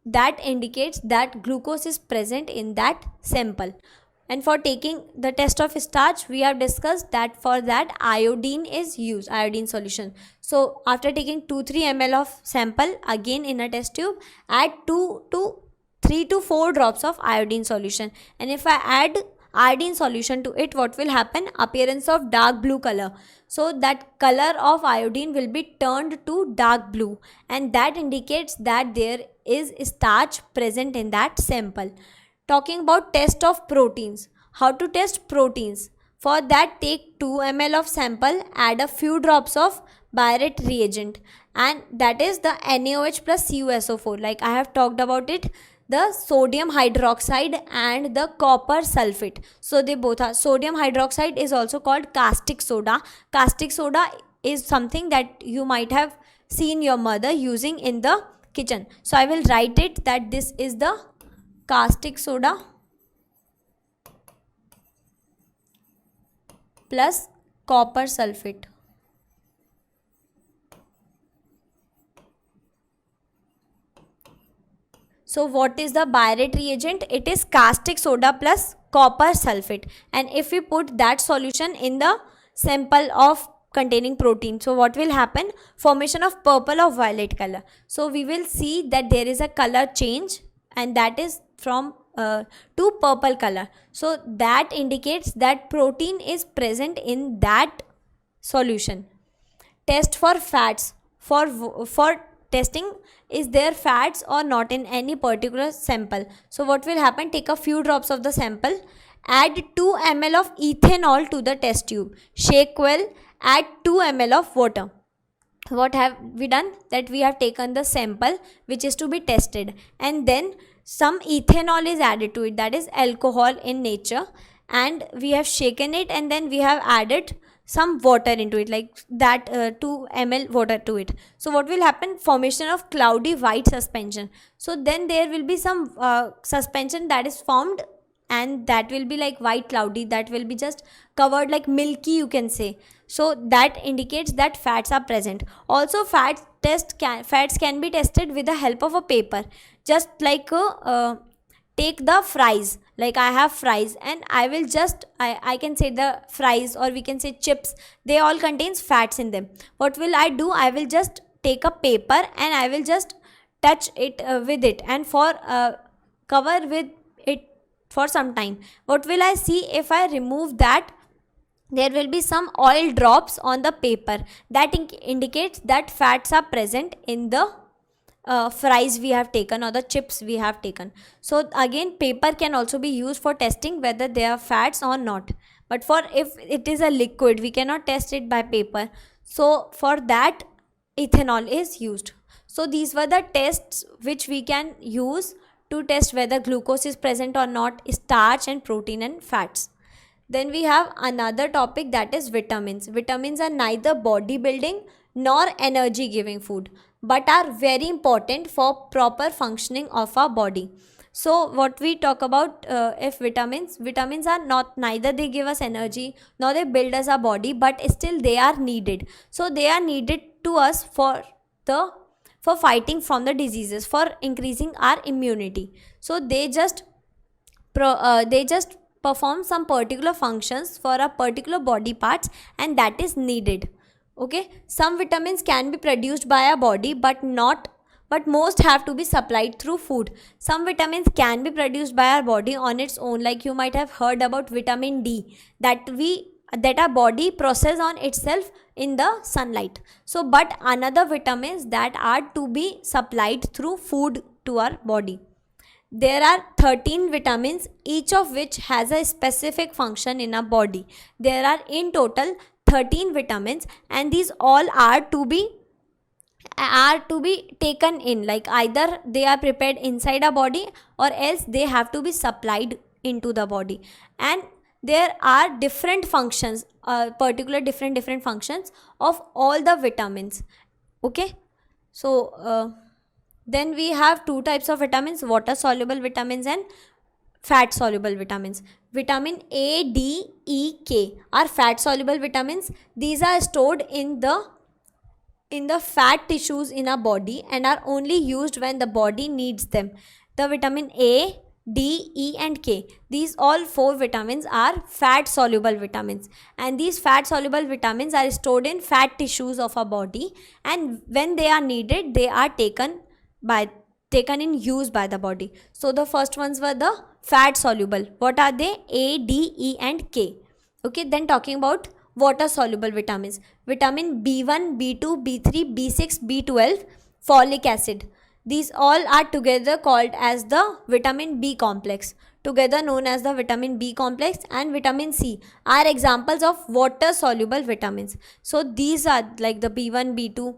that indicates that glucose is present in that sample. And for taking the test of starch, we have discussed that for that iodine is used, iodine solution. So after taking 2-3 ml of sample again in a test tube, add 3 to 4 drops of iodine solution, and if I add iodine solution to it, what will happen? Appearance of dark blue color. So that color of iodine will be turned to dark blue, and that indicates that there is starch present in that sample. Talking about test of proteins. How to test proteins? For that, take 2 ml of sample, add a few drops of Biuret reagent, and that is the NaOH plus CuSO4. Like I have talked about it, the sodium hydroxide and the copper sulfate. So they both are. Sodium hydroxide is also called caustic soda. Caustic soda is something that you might have seen your mother using in the kitchen. So I will write it that this is the caustic soda plus copper sulfate. So what is the Biuret reagent? It is caustic soda plus copper sulfate, and if we put that solution in the sample of containing protein, so what will happen? Formation of purple or violet color. So we will see that there is a color change, and that is from to purple color. So that indicates that protein is present in that solution. Test for fats. For testing is there fats or not in any particular sample. So what will happen? Take a few drops of the sample, add 2 ml of ethanol to the test tube, shake well, add 2 ml of water. What have we done? That we have taken the sample which is to be tested, and then some ethanol is added to it, that is alcohol in nature, and we have shaken it, and then we have added some water into it, like that 2 ml water to it. So what will happen? Formation of cloudy white suspension. So then there will be some suspension that is formed, and that will be like white cloudy, that will be just covered like milky, you can say. So that indicates that fats are present. Also fats can be tested with the help of a paper. Just like take the fries. Like I have fries, and I will just I can say the fries, or we can say chips, they all contains fats in them. What will I do? I will just take a paper and I will just touch it with it, and for cover with it for some time. What will I see? If I remove that, there will be some oil drops on the paper. That indicates that fats are present in the fries we have taken, or the chips we have taken. So again, paper can also be used for testing whether they are fats or not. But for if it is a liquid, we cannot test it by paper. So for that, ethanol is used. So these were the tests which we can use to test whether glucose is present or not, starch and protein and fats. Then we have another topic, that is vitamins. Vitamins are neither body building nor energy giving food, but are very important for proper functioning of our body. So what we talk about, if vitamins are not, neither they give us energy nor they build us our body, but still they are needed. So they are needed to us for fighting from the diseases, for increasing our immunity. So they just perform some particular functions for a particular body parts, and that is needed. Okay, some vitamins can be produced by our body, but most have to be supplied through food. Some vitamins can be produced by our body on its own, like you might have heard about vitamin D, that we that our body process on itself in the sunlight. So but another vitamins that are to be supplied through food to our body. There are 13 vitamins, each of which has a specific function in our body. There are in total 13 vitamins, and these all are to be taken in, like either they are prepared inside our body or else they have to be supplied into the body. And there are different functions, particular different functions of all the vitamins. Okay, so then we have two types of vitamins: water soluble vitamins and fat soluble vitamins. Vitamin A, D, E, K are fat soluble vitamins. These are stored in the fat tissues in our body and are only used when the body needs them. The vitamin A, D, E and K, these all four vitamins are fat soluble vitamins, and these fat soluble vitamins are stored in fat tissues of our body, and when they are needed they are taken in use by the body. So the first ones were the fat soluble. What are they? A, D, E and K. Okay, then talking about water soluble vitamins: vitamin B1, B2, B3, B6, B12, folic acid. These all are together called as the vitamin B complex, together known as the vitamin B complex. And vitamin C are examples of water soluble vitamins. So these are like the B1, B2,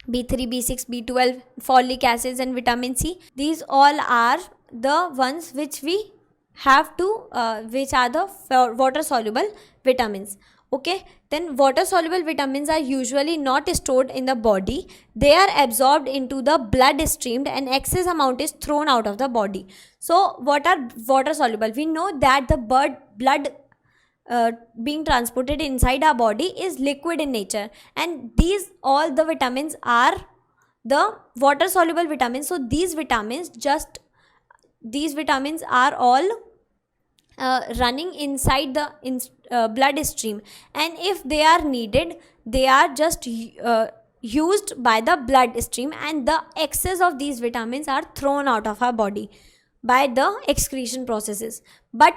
B3, B6, B12, folic acids and vitamin C. These all are the ones which we have to which are the water soluble vitamins. Okay, then water soluble vitamins are usually not stored in the body. They are absorbed into the blood stream and excess amount is thrown out of the body. So what are water soluble? We know that the blood being transported inside our body is liquid in nature, and these all the vitamins are the water soluble vitamins. So these vitamins are all running inside the blood stream, and if they are needed they are just used by the blood stream, and the excess of these vitamins are thrown out of our body by the excretion processes. But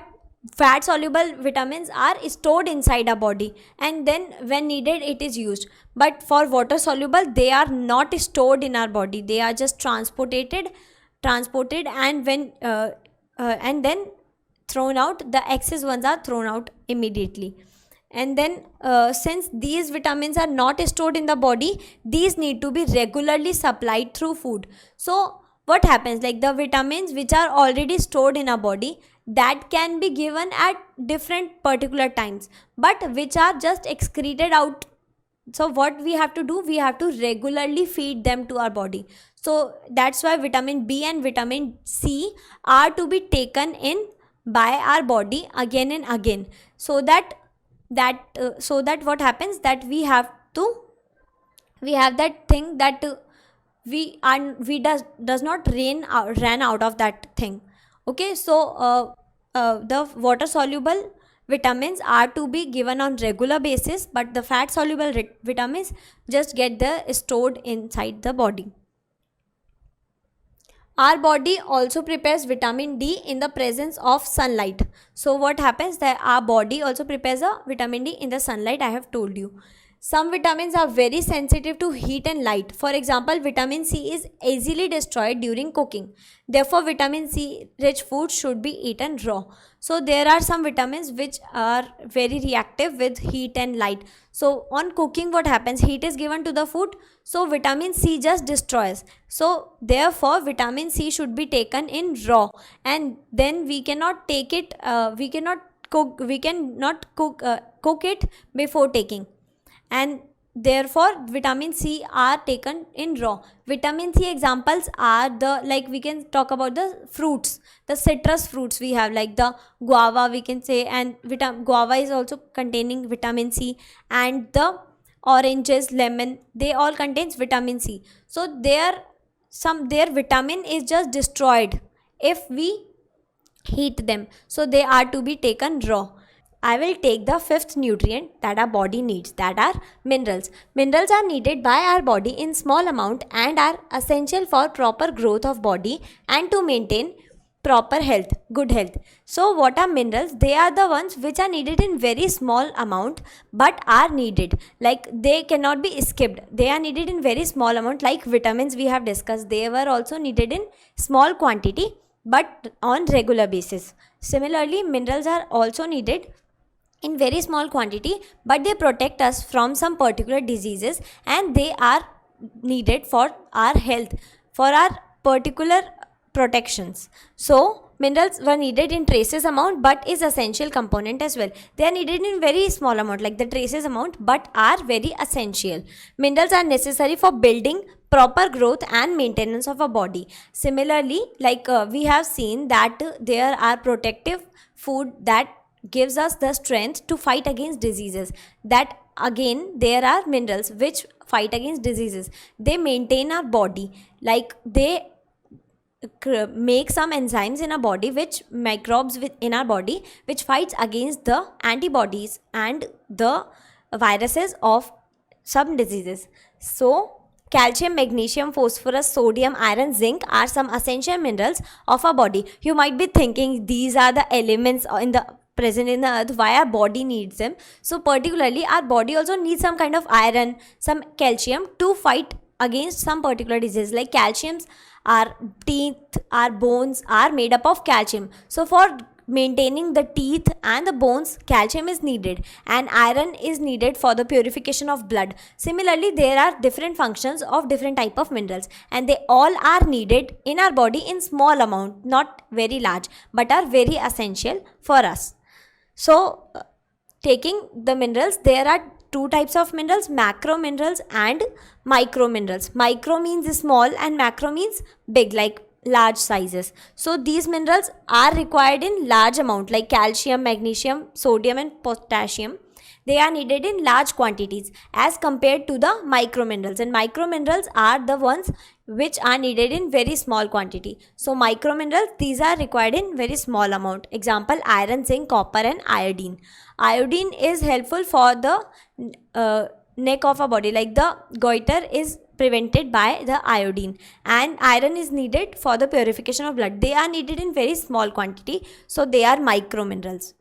fat soluble vitamins are stored inside our body, and then when needed it is used. But for water soluble, they are not stored in our body, they are just transported and when and then thrown out. The excess ones are thrown out immediately. And then since these vitamins are not stored in the body, these need to be regularly supplied through food. So what happens, like the vitamins which are already stored in our body, that can be given at different particular times, but which are just excreted out. So what we have to do, we have to regularly feed them to our body. So that's why vitamin B and vitamin C are to be taken in by our body again and again, so that what happens, that we have that thing that we does not ran out of that thing. Okay, so the water soluble vitamins are to be given on regular basis, but the fat soluble vitamins just get stored inside the body. Our body also prepares vitamin D in the presence of sunlight. So what happens, that our body also prepares a vitamin D in the sunlight, I have told you. Some vitamins are very sensitive to heat and light. For example, vitamin C is easily destroyed during cooking. Therefore, vitamin C rich foods should be eaten raw. So there are some vitamins which are very reactive with heat and light. So on cooking, what happens, heat is given to the food, so vitamin C just destroys. So therefore, vitamin C should be taken in raw, and then we cannot take it, we cannot cook it before taking. And therefore vitamin C are taken in raw. Vitamin C examples are the, like we can talk about the fruits, the citrus fruits we have, like the guava we can say, and guava is also containing vitamin C, and the oranges, lemon, they all contains vitamin C. So their vitamin is just destroyed if we heat them, so they are to be taken raw. I will take the fifth nutrient that our body needs, that are minerals. Minerals are needed by our body in small amount and are essential for proper growth of body and to maintain proper health, good health. So what are minerals? They are the ones which are needed in very small amount but are needed, like they cannot be skipped. They are needed in very small amount, like vitamins we have discussed, they were also needed in small quantity but on regular basis. Similarly, minerals are also needed in very small quantity but they protect us from some particular diseases, and they are needed for our health, for our particular protections. So minerals were needed in traces amount but is essential component as well. They are needed in very small amount like the traces amount but are very essential. Minerals are necessary for building, proper growth and maintenance of a body. Similarly, like we have seen that there are protective food that gives us the strength to fight against diseases. That again, there are minerals which fight against diseases. They maintain our body, like they make some enzymes in our body, which microbes in our body, which fights against the antibodies and the viruses of some diseases. So calcium, magnesium, phosphorus, sodium, iron, zinc are some essential minerals of our body. You might be thinking these are the elements in the present in the earth, why our body needs them? So particularly our body also needs some kind of iron, some calcium to fight against some particular disease. Like calciums, our teeth, our bones are made up of calcium. So for maintaining the teeth and the bones, calcium is needed, and iron is needed for the purification of blood. Similarly, there are different functions of different type of minerals, and they all are needed in our body in small amount, not very large, but are very essential for us. So taking the minerals, there are two types of minerals, macro minerals and micro minerals. Micro means small and macro means big, like large sizes. So these minerals are required in large amount, like calcium, magnesium, sodium and potassium. They are needed in large quantities as compared to the micro minerals, and micro minerals are the ones which are needed in very small quantity. So micro minerals, these are required in very small amount. Example, iron, zinc, copper and iodine. Iodine is helpful for the neck of a body, like the goiter is prevented by the iodine, and iron is needed for the purification of blood. They are needed in very small quantity, so they are micro minerals.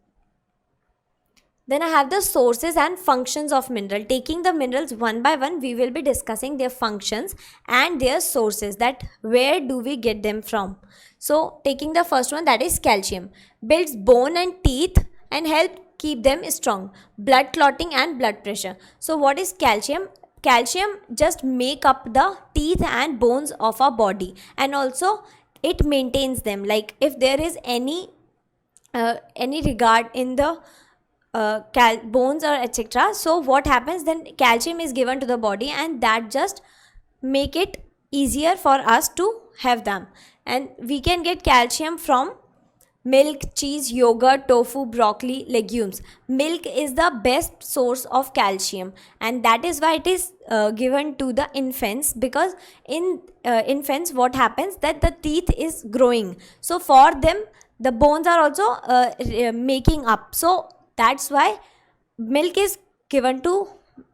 Then I have the sources and functions of mineral. Taking the minerals one by one, we will be discussing their functions and their sources, that where do we get them from. So taking the first one, that is calcium, builds bone and teeth and help keep them strong. Blood clotting and blood pressure. So what is calcium? Calcium just make up the teeth and bones of our body, and also it maintains them. Like if there is any regard in the bones or etc., so what happens, then calcium is given to the body and that just make it easier for us to have them. And we can get calcium from milk, cheese, yogurt, tofu, broccoli, legumes. Milk is the best source of calcium, and that is why it is given to the infants, because in infants what happens, that the teeth is growing, so for them the bones are also making up. So that's why milk is given to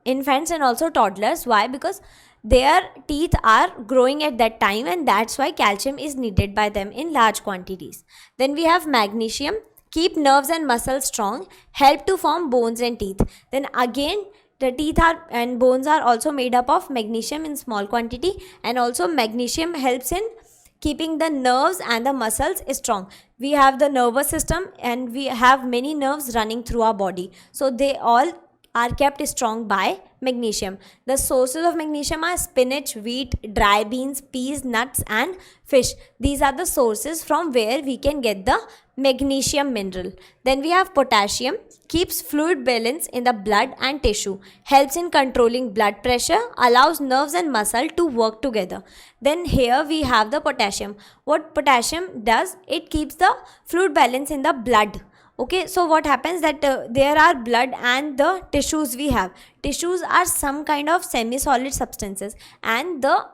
infants and also toddlers. Why? Because their teeth are growing at that time, and that's why calcium is needed by them in large quantities. Then we have magnesium, keep nerves and muscles strong, help to form bones and teeth. Then again, the teeth are and bones are also made up of magnesium in small quantity, and also magnesium helps in keeping the nerves and the muscles strong. We have the nervous system and we have many nerves running through our body, so they all are kept strong by magnesium. The sources of magnesium are spinach, wheat, dry beans, peas, nuts and fish. These are the sources from where we can get the magnesium mineral. Then we have potassium, keeps fluid balance in the blood and tissue, helps in controlling blood pressure, allows nerves and muscle to work together. Then here we have the potassium. What potassium does, it keeps the fluid balance in the blood. Okay, so what happens, that there are blood and the tissues we have. Tissues are some kind of semi-solid substances, and the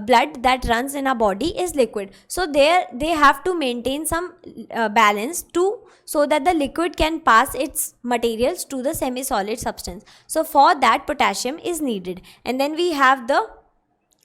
blood that runs in our body is liquid. So there they have to maintain some balance to, so that the liquid can pass its materials to the semi-solid substance. So for that potassium is needed. And then we have the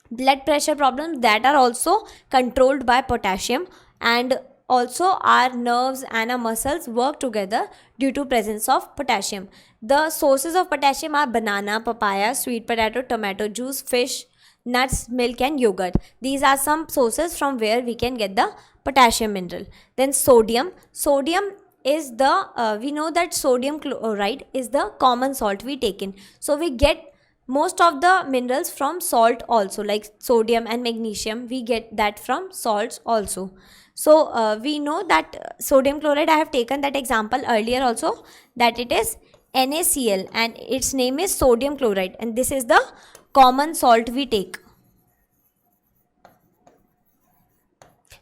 blood pressure problems that are also controlled by potassium, and also our nerves and our muscles work together due to presence of potassium. The sources of potassium are banana, papaya, sweet potato, tomato juice, fish, nuts, milk and yogurt. These are some sources from where we can get the potassium mineral. Then sodium. Sodium is the, we know that sodium chloride is the common salt we take in. So we get most of the minerals from salt also, like sodium and magnesium, we get that from salts also. So we know that sodium chloride, I have taken that example earlier also, that it is NaCl and its name is sodium chloride, and this is the common salt we take.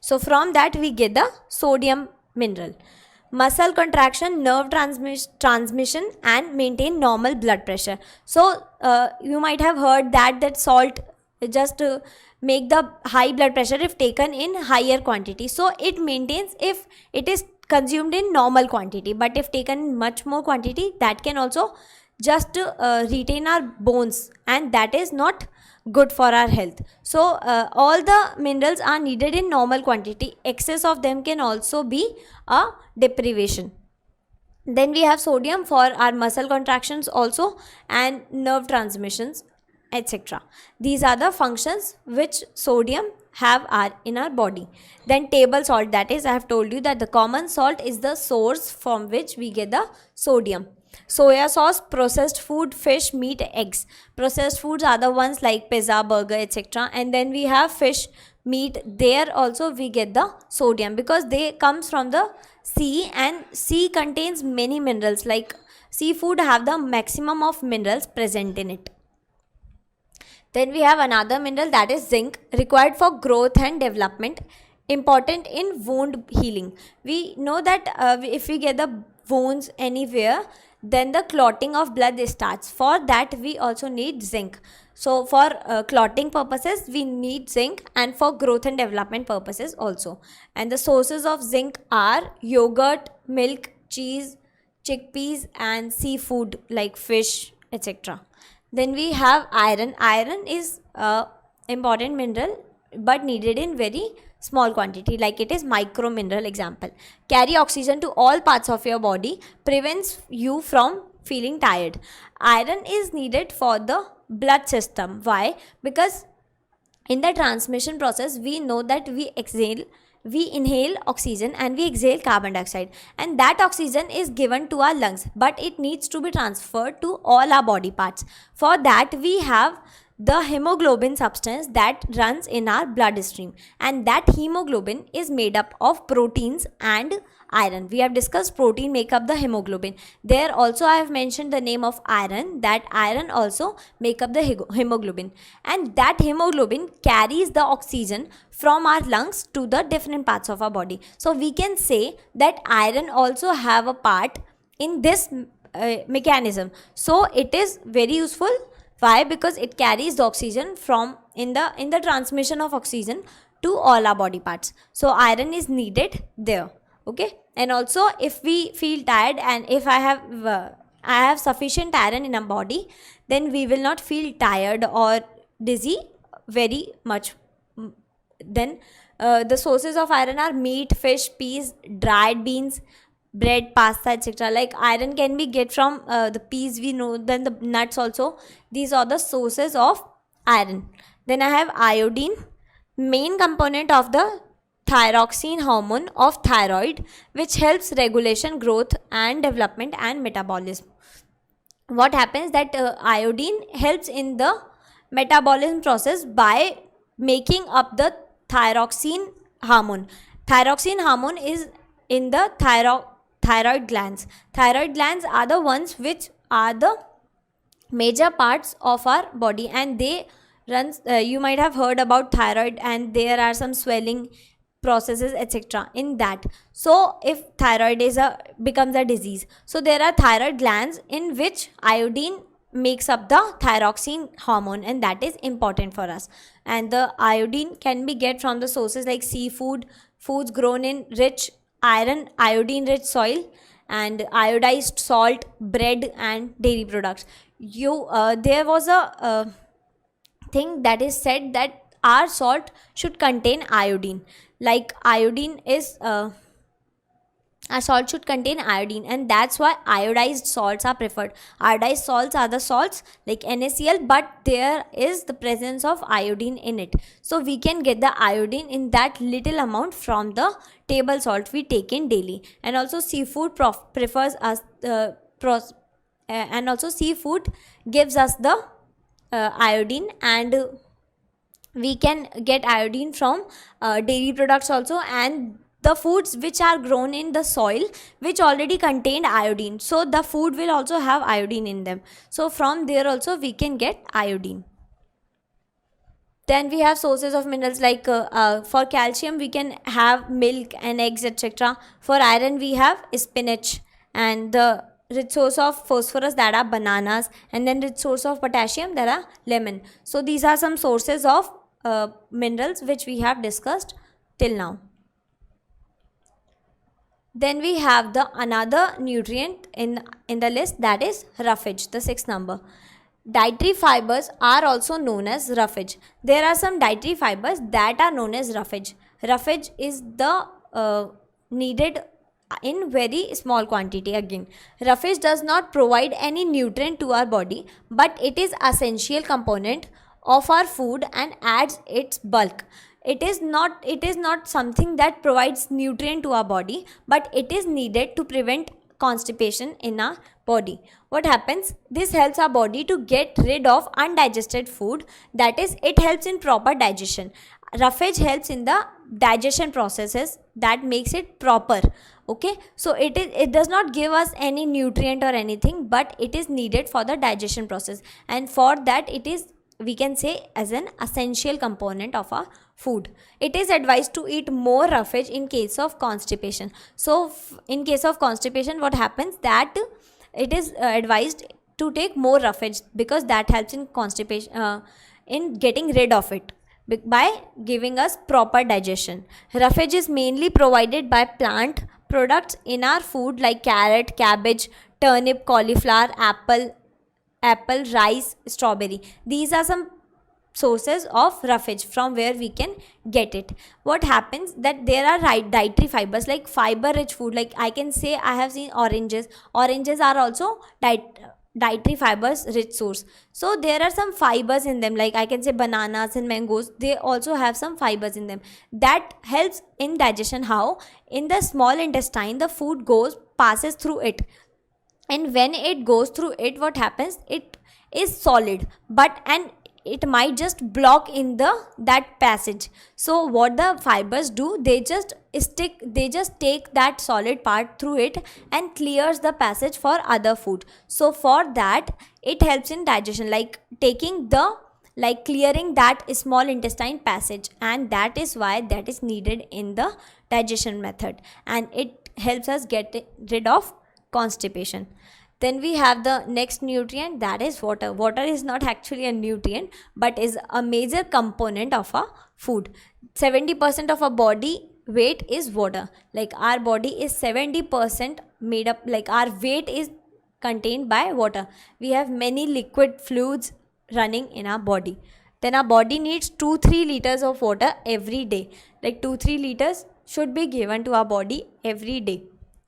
So from that we get the sodium mineral. Muscle contraction, nerve transmission and maintain normal blood pressure. So you might have heard that salt just make the high blood pressure if taken in higher quantity. So it maintains if it is consumed in normal quantity, but if taken in much more quantity, that can also just retain our bones, and that is not good for our health. So all the minerals are needed in normal quantity. Excess of them can also be a deprivation. Then we have sodium for our muscle contractions also and nerve transmissions, etc. These are the functions which sodium have are in our body. Then table salt, that is, I have told you that the common salt is the source from which we get the sodium. Soya sauce, processed food, fish, meat, eggs. Processed foods are the ones like pizza, burger, etc. And then we have fish, meat. There also we get the sodium because they comes from the sea, and sea contains many minerals. Like seafood have the maximum of minerals present in it. Then we have another mineral, that is zinc, required for growth and development, important in wound healing. We know that if we get the wounds anywhere, then the clotting of blood starts. For that we also need zinc. So for clotting purposes we need zinc, and for growth and development purposes also. And the sources of zinc are yogurt, milk, cheese, chickpeas and seafood like fish, etc. Then we have iron. Iron is important mineral but needed in very small quantity, like it is micro mineral. Example, carry oxygen to all parts of your body, prevents you from feeling tired. Iron is needed for the blood system. Why? Because in the transmission process we know that we inhale oxygen and we exhale carbon dioxide, and that oxygen is given to our lungs, but it needs to be transferred to all our body parts. For that we have the hemoglobin substance that runs in our blood stream, and that hemoglobin is made up of proteins and iron. We have discussed protein make up the hemoglobin. There also I have mentioned the name of iron, that iron also make up the hemoglobin, and that hemoglobin carries the oxygen from our lungs to the different parts of our body. So we can say that iron also have a part in this mechanism. So it is very useful. Why? Because it carries the oxygen from in the transmission of oxygen to all our body parts. So iron is needed there. Okay. And also if we feel tired, and if I have sufficient iron in our body, then we will not feel tired or dizzy very much. Then the sources of iron are meat, fish, peas, dried beans, bread, pasta, etc. Like iron can be get from the peas, we know, then the nuts also. These are the sources of iron. Then I have iodine, main component of the thyroxine hormone of thyroid, which helps regulation, growth and development and metabolism. What happens that iodine helps in the metabolism process by making up the thyroxine hormone. Thyroxine hormone is in the thyroid glands. Thyroid glands are the ones which are the major parts of our body, and they runs you might have heard about thyroid, and there are some swelling processes, etc. in that. So if thyroid is becomes a disease, so there are thyroid glands in which iodine makes up the thyroxine hormone, and that is important for us. And the iodine can be get from the sources like seafood, foods grown in rich iron, iodine rich soil, and iodized salt, bread and dairy products. There was a thing that is said that our salt should contain iodine. Like iodine is a salt should contain iodine, and that's why iodized salts are preferred. Iodized salts are the salts like NaCl, but there is the presence of iodine in it. So we can get the iodine in that little amount from the table salt we take in daily. And also seafood prefers us and also seafood gives us the iodine, and we can get iodine from dairy products also, and the foods which are grown in the soil which already contained iodine, so the food will also have iodine in them. So from there also we can get iodine. Then we have sources of minerals like for calcium we can have milk and eggs, etc. For iron we have spinach, and the rich source of phosphorus, that are bananas, and then rich source of potassium, that are lemon. So these are some sources of minerals which we have discussed till now. Then we have the another nutrient in the list, that is roughage, the 6th number. Dietary fibers are also known as roughage. There are some dietary fibers that are known as roughage. Roughage is the needed in very small quantity. Again, roughage does not provide any nutrient to our body, but it is essential component of our food and adds its bulk. It is not something that provides nutrient to our body, but it is needed to prevent constipation in our body. What happens? This helps our body to get rid of undigested food, that is, it helps in proper digestion. Roughage helps in the digestion processes, that makes it proper. Okay, so it does not give us any nutrient or anything, but it is needed for the digestion process, and for that it is, we can say, as an essential component of our food. It is advised to eat more roughage in case of constipation. So in case of constipation, what happens, that it is advised to take more roughage, because that helps in constipation, in getting rid of it by giving us proper digestion. Roughage is mainly provided by plant products in our food like carrot, cabbage, turnip, cauliflower, apple, rice, strawberry. These are some sources of roughage from where we can get it. What happens, that there are dietary fibers like fiber rich food, like I can say I have seen oranges are also dietary fibers rich source. So there are some fibers in them, like I can say bananas and mangoes, they also have some fibers in them that helps in digestion. How? In the small intestine the food passes through it, and when it goes through it, what happens, it is solid, and it might just block in that passage. So what the fibers do, they just take that solid part through it and clears the passage for other food. So for that it helps in digestion, like clearing that small intestine passage, and that is why that is needed in the digestion method, and it helps us get rid of constipation. Then we have the next nutrient, that is water. Water is not actually a nutrient, but is a major component of our food. 70% of our body weight is water. Like our body is 70% made up, like our weight is contained by water. We have many liquid fluids running in our body. Then our body needs 2-3 liters of water every day. Like 2-3 liters should be given to our body every day.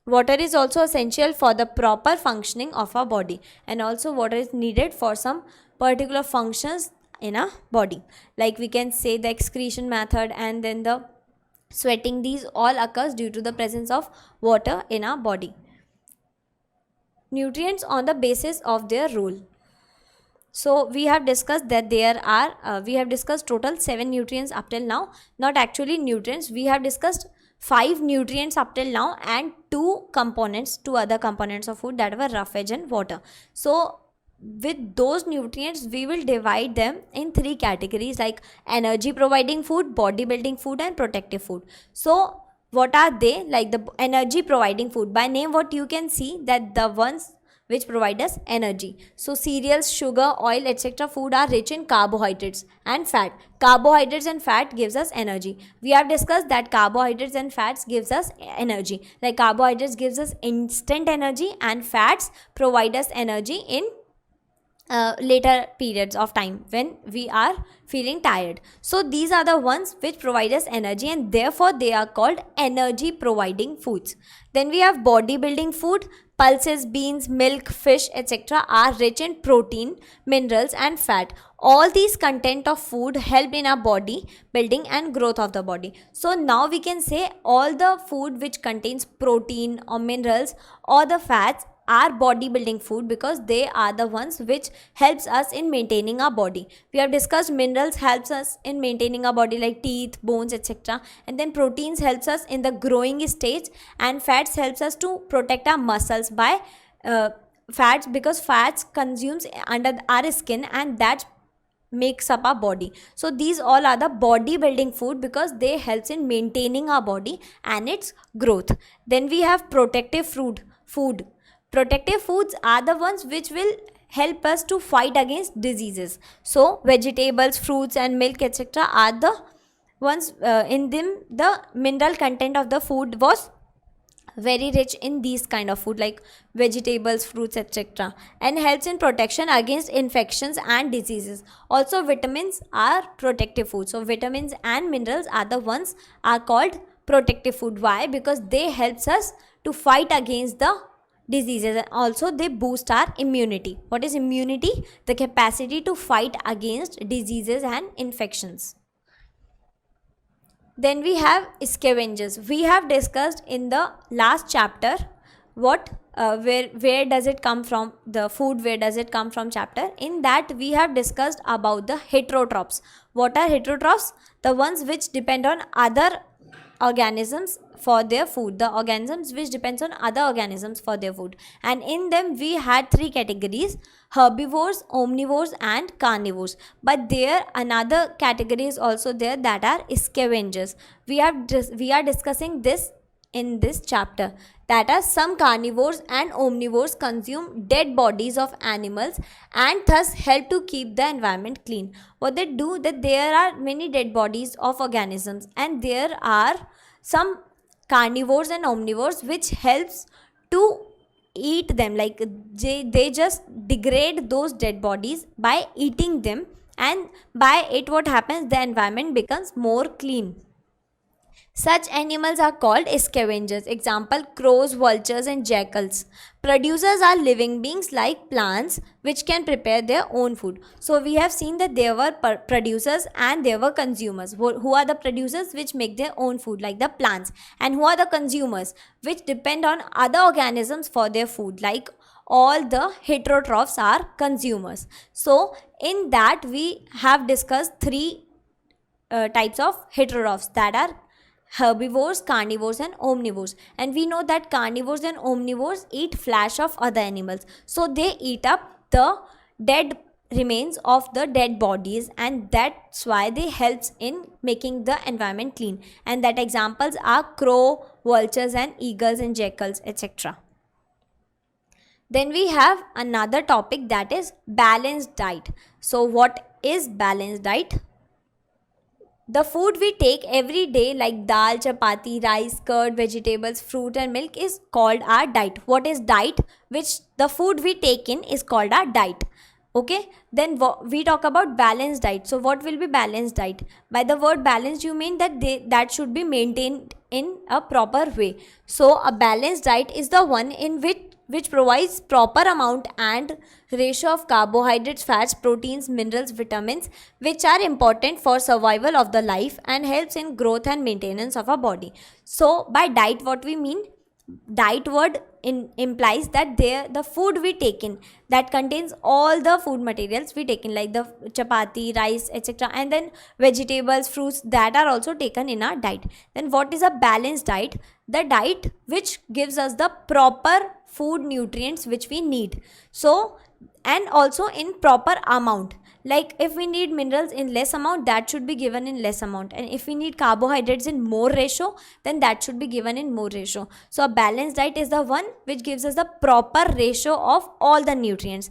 Water is also essential for the proper functioning of our body, and also water is needed for some particular functions in our body, like we can say the excretion method and then the sweating. These all occurs due to the presence of water in our body. Nutrients on the basis of their role. So we have discussed that we have discussed total 7 nutrients up till now. Not actually nutrients, we have discussed 5 nutrients up till now and 2 other components of food, that were roughage and water. So with those nutrients we will divide them in 3 categories, like energy providing food, body building food, and protective food. So what are they? Like the energy providing food, by name what you can see, that the ones which provide us energy. So cereals, sugar, oil, etc. food are rich in carbohydrates and fat. Carbohydrates and fat gives us energy. We have discussed that carbohydrates and fats gives us energy. Like carbohydrates gives us instant energy, and fats provide us energy in later periods of time when we are feeling tired. So these are the ones which provide us energy, and therefore they are called energy providing foods. Then we have bodybuilding food. Pulses, beans, milk, fish, etc. are rich in protein, minerals and fat. All these content of food help in our body building and growth of the body. So now we can say all the food which contains protein or minerals or the fats are bodybuilding food, because they are the ones which helps us in maintaining our body. We have discussed minerals helps us in maintaining our body, like teeth, bones, etc. And then proteins helps us in the growing stage, and fats helps us to protect our muscles by fats, because fats consumes under our skin and that makes up our body. So these all are the bodybuilding food because they helps in maintaining our body and its growth. Then we have protective food. Protective foods are the ones which will help us to fight against diseases. So vegetables, fruits and milk, etc. are the ones in them the mineral content of the food was very rich in these kind of food, like vegetables, fruits, etc., and helps in protection against infections and diseases. Also vitamins are protective food. So vitamins and minerals are the ones are called protective food. Why? Because they helps us to fight against the diseases, and also they boost our immunity. What is immunity? The capacity to fight against diseases and infections. Then we have scavengers. We have discussed in the last chapter what where does it come from, the food where does it come from chapter. In that we have discussed about the heterotrophs. What are heterotrophs? The ones which depend on other organisms for their food, the organisms which depends on other organisms for their food. And in them we had three categories: herbivores, omnivores and carnivores. But there another category is also there, that are scavengers. We are discussing this in this chapter, that are some carnivores and omnivores consume dead bodies of animals and thus help to keep the environment clean. What they do, that there are many dead bodies of organisms and there are some carnivores and omnivores which helps to eat them, like they just degrade those dead bodies by eating them, and by it what happens, the environment becomes more clean. Such animals are called scavengers. Example: crows, vultures and jackals. Producers are living beings like plants which can prepare their own food. So we have seen that there were producers and there were consumers. Who are the producers? Which make their own food, like the plants. And who are the consumers? Which depend on other organisms for their food, like all the heterotrophs are consumers. So in that we have discussed three types of heterotrophs, that are herbivores, carnivores and omnivores. And we know that carnivores and omnivores eat flesh of other animals, so they eat up the dead remains of the dead bodies, and that's why they helps in making the environment clean. And that examples are crow, vultures and eagles and jackals, etc. Then we have another topic, that is balanced diet. So what is balanced diet? The food we take every day, like dal, chapati, rice, curd, vegetables, fruit and milk, is called our diet. What is diet? Which the food we take in is called our diet. Okay, then we talk about balanced diet. So what will be balanced diet? By the word balanced you mean that that should be maintained in a proper way. So a balanced diet is the one in which provides proper amount and ratio of carbohydrates, fats, proteins, minerals, vitamins, which are important for survival of the life and helps in growth and maintenance of our body. So by diet what we mean? Diet word implies that the food we take in, that contains all the food materials we take in, like the chapati, rice, etc., and then vegetables, fruits, that are also taken in our diet. Then what is a balanced diet? The diet which gives us the proper food nutrients which we need, so and also in proper amount. Like if we need minerals in less amount, that should be given in less amount, and if we need carbohydrates in more ratio, then that should be given in more ratio. So a balanced diet is the one which gives us the proper ratio of all the nutrients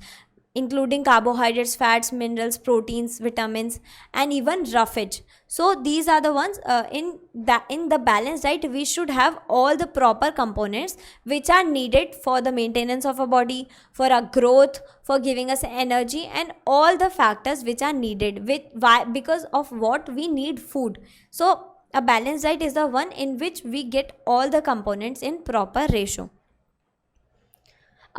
including carbohydrates, fats, minerals, proteins, vitamins, and even roughage. So these are the ones in the balanced diet we should have all the proper components which are needed for the maintenance of a body, for our growth, for giving us energy, and all the factors which are needed with why, because of what we need food. So a balanced diet is the one in which we get all the components in proper ratio.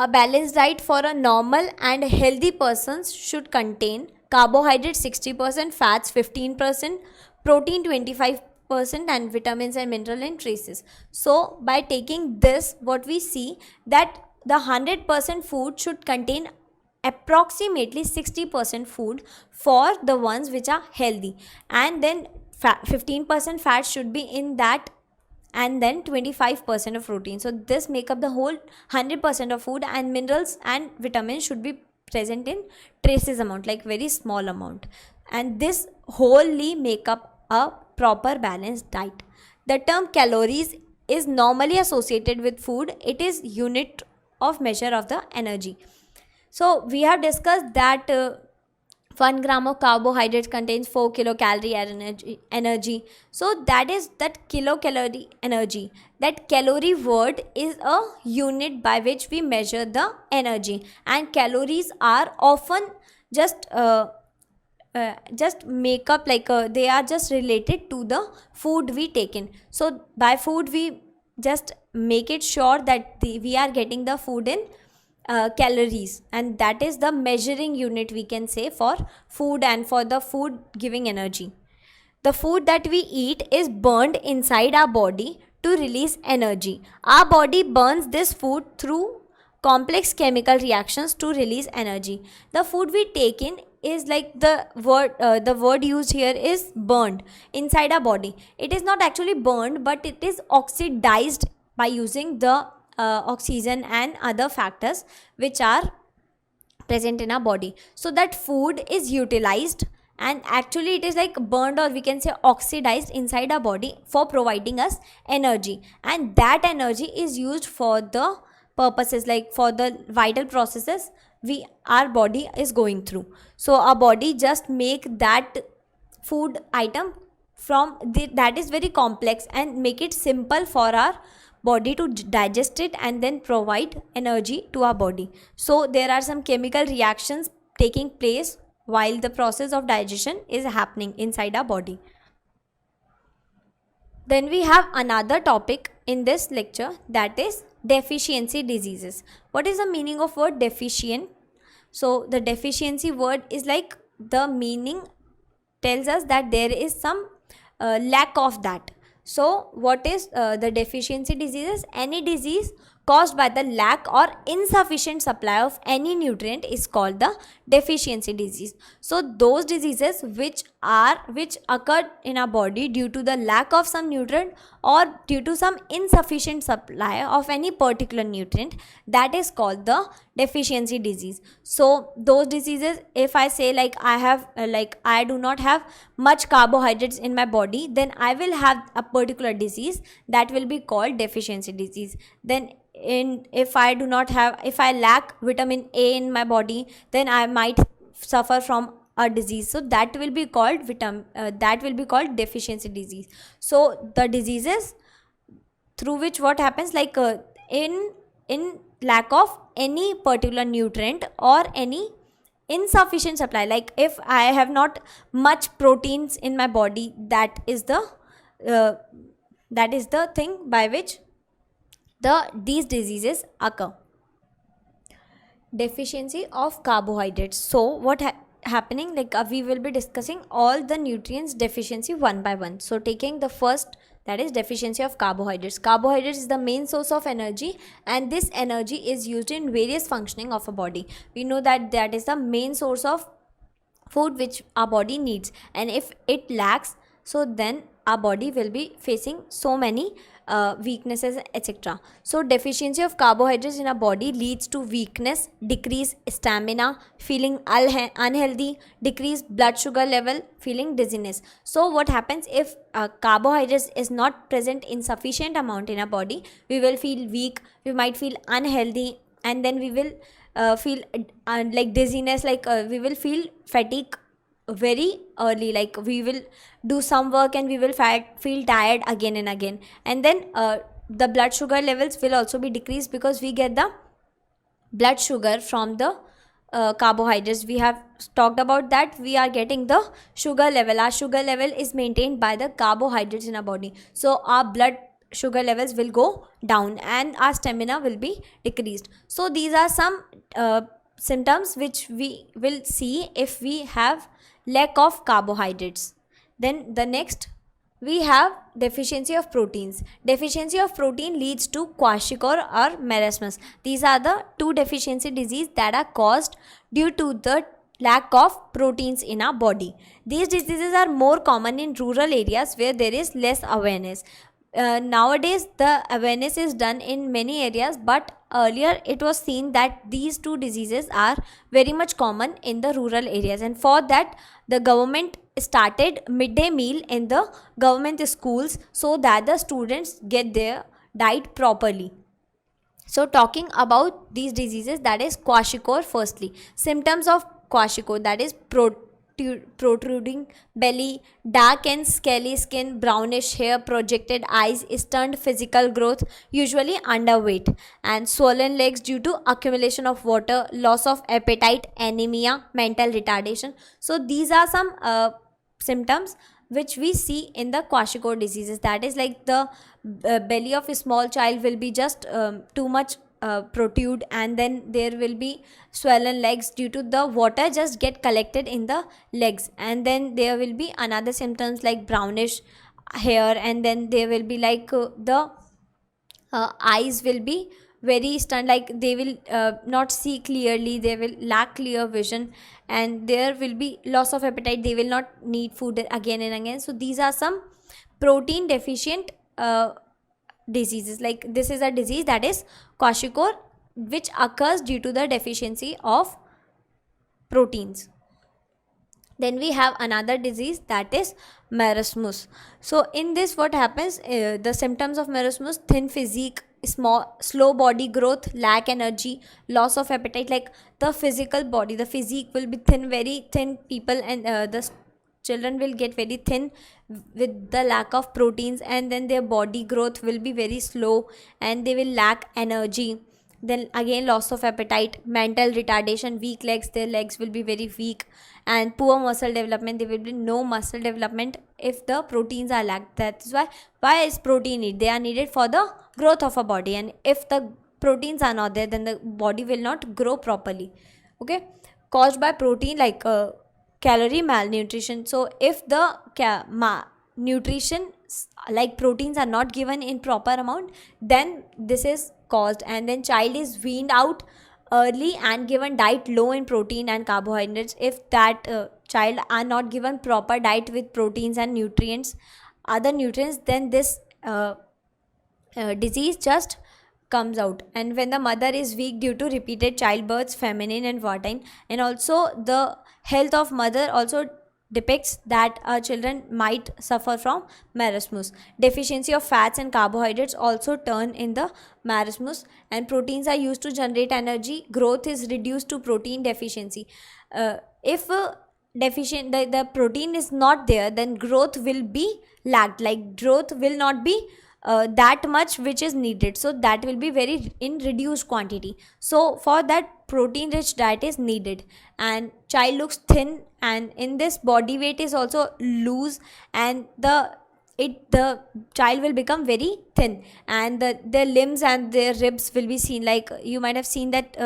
A balanced diet for a normal and healthy person should contain carbohydrates 60%, fats 15%, protein 25%, and vitamins and mineral and traces. So by taking this, what we see that the 100% food should contain approximately 60% food for the ones which are healthy, and then 15% fat should be in that, and then 25% of protein. So this make up the whole 100% of food, and minerals and vitamins should be present in traces amount, like very small amount, and this wholly make up a proper balanced diet. The term calories is normally associated with food. It is unit of measure of the energy. So we have discussed that 1 gram of carbohydrates contains 4 kilocalorie energy. So that is that kilocalorie energy. That calorie word is a unit by which we measure the energy, and calories are often just make up like they are just related to the food we take in. So by food we just make it sure that we are getting the food in calories, and that is the measuring unit we can say for food and for the food giving energy. The food that we eat is burned inside our body to release energy. Our body burns this food through complex chemical reactions to release energy. The food we take in is like the word used here is burned inside our body. It is not actually burned, but it is oxidized by using the oxygen and other factors which are present in our body. So that food is utilized, and actually it is like burned, or we can say oxidized inside our body for providing us energy, and that energy is used for the purposes like for the vital processes our body is going through. So our body just make that food item that is very complex and make it simple for our body to digest it and then provide energy to our body. So there are some chemical reactions taking place while the process of digestion is happening inside our body. Then we have another topic in this lecture, that is deficiency diseases. What is the meaning of word deficient? So the deficiency word is like the meaning tells us that there is some lack of that. So what is the deficiency diseases? Any disease caused by the lack or insufficient supply of any nutrient is called the deficiency disease. So those diseases which occur in our body due to the lack of some nutrient or due to some insufficient supply of any particular nutrient, that is called the deficiency disease. So those diseases, if I say like I do not have much carbohydrates in my body, then I will have a particular disease that will be called deficiency disease. Then if I lack vitamin A in my body, then I might suffer from a disease. So that will be called deficiency disease. So the diseases through which what happens, like in lack of any particular nutrient or any insufficient supply, like if I have not much proteins in my body, that is the thing by which these diseases occur. Deficiency of carbohydrates. So what happening, like we will be discussing all the nutrients deficiency one by one. So taking the first, that is deficiency of carbohydrates. Carbohydrates is the main source of energy, and this energy is used in various functioning of a body. We know that is the main source of food which our body needs, and if it lacks, so then our body will be facing so many weaknesses, etc. So deficiency of carbohydrates in our body leads to weakness, decreased stamina, feeling unhealthy, decreased blood sugar level, feeling dizziness. So what happens if carbohydrates is not present in sufficient amount in our body? We will feel weak, we might feel unhealthy, and then we will feel like dizziness, like we will feel fatigue very early, like we will do some work and we will feel tired again and again. And then the blood sugar levels will also be decreased, because we get the blood sugar from the carbohydrates. We have talked about that. We are getting the sugar level. Our sugar level is maintained by the carbohydrates in our body, so our blood sugar levels will go down and our stamina will be decreased. So these are some symptoms which we will see if we have lack of carbohydrates. Then the next, we have deficiency of proteins. Deficiency of protein leads to kwashiorkor or marasmus. These are the two deficiency disease that are caused due to the lack of proteins in our body. These diseases are more common in rural areas where there is less awareness. Nowadays the awareness is done in many areas, but earlier it was seen that these two diseases are very much common in the rural areas, and for that the government started midday meal in the government schools so that the students get their diet properly. So talking about these diseases, that is kwashiorkor. Firstly, symptoms of kwashiorkor, that is protruding belly, dark and scaly skin, brownish hair, projected eyes, stunned physical growth, usually underweight, and swollen legs due to accumulation of water, loss of appetite, anemia, mental retardation. So these are some symptoms which we see in the kwashiorkor diseases. That is like the belly of a small child will be just too much protrude, and then there will be swollen legs due to the water just get collected in the legs. And then there will be another symptoms like brownish hair, and then there will be like the eyes will be very stunned, like they will not see clearly, they will lack clear vision, and there will be loss of appetite, they will not need food again and again. So these are some protein deficient diseases. Like this is a disease, that is kwashiorkor, which occurs due to the deficiency of proteins. Then we have another disease, that is marasmus. So in this what happens, the symptoms of marasmus: thin physique, slow body growth, lack energy, loss of appetite. Like the physical body, the physique will be thin, very thin people, and the children will get very thin with the lack of proteins, and then their body growth will be very slow and they will lack energy. Then again loss of appetite, mental retardation, weak legs, their legs will be very weak, and poor muscle development, there will be no muscle development if the proteins are lacked. That is why is protein needed? They are needed for the growth of a body, and if the proteins are not there, then the body will not grow properly. Okay, caused by protein, like calorie malnutrition. So if the nutrition like proteins are not given in proper amount, then this is caused, and then child is weaned out early and given diet low in protein and carbohydrates. If that child are not given proper diet with proteins and nutrients, other nutrients, then this disease just comes out. And when the mother is weak due to repeated childbirths, feminine and wartime, and also the health of mother also depicts that children might suffer from marasmus. Deficiency of fats and carbohydrates also turn in the marasmus, and proteins are used to generate energy. Growth is reduced to protein deficiency. If the protein is not there, then growth will be lacked, like growth will not be that much which is needed, so that will be very in reduced quantity. So for that, protein rich diet is needed, and child looks thin, and in this body weight is also loose, and the child will become very thin, and their limbs and their ribs will be seen. Like you might have seen that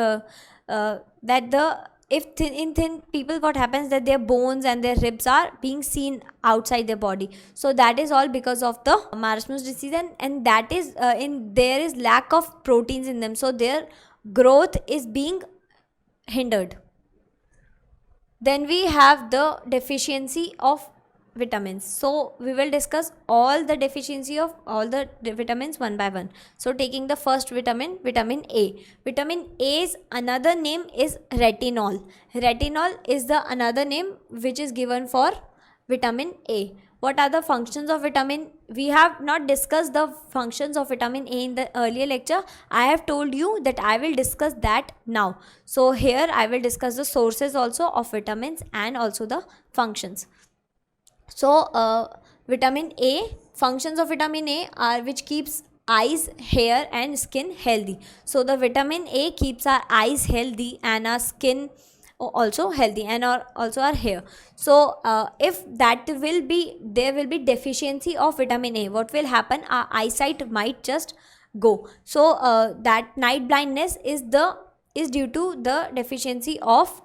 that the if in thin people, what happens, that their bones and their ribs are being seen outside their body. So that is all because of the marasmus disease, and that is there is lack of proteins in them, so their growth is being hindered. Then we have the deficiency of vitamins. So we will discuss all the deficiency of all the vitamins one by one. So taking the first vitamin, vitamin A. Vitamin A's another name is retinol. Retinol is the another name which is given for vitamin A. what are the functions of vitamin? We have not discussed the functions of vitamin A in the earlier lecture. I have told you that I will discuss that now. So here I will discuss the sources also of vitamins and also the functions. So vitamin A, functions of vitamin A are which keeps eyes, hair and skin healthy. So the vitamin A keeps our eyes healthy and our skin also healthy, and also our hair. So if that will be, there will be deficiency of vitamin A, what will happen? Our eyesight might just go. So that night blindness is due to the deficiency of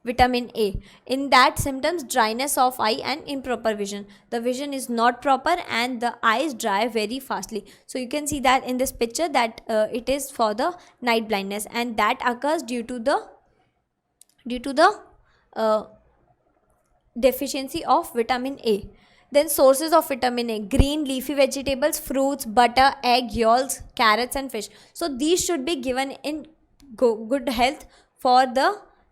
vitamin A. In that symptoms, dryness of eye and improper vision. The vision is not proper and the eyes dry very fastly. So you can see that in this picture that it is for the night blindness, and that occurs due to the deficiency of vitamin A. Then sources of vitamin A: green leafy vegetables, fruits, butter, egg yolks, carrots and fish. So these should be given in good health for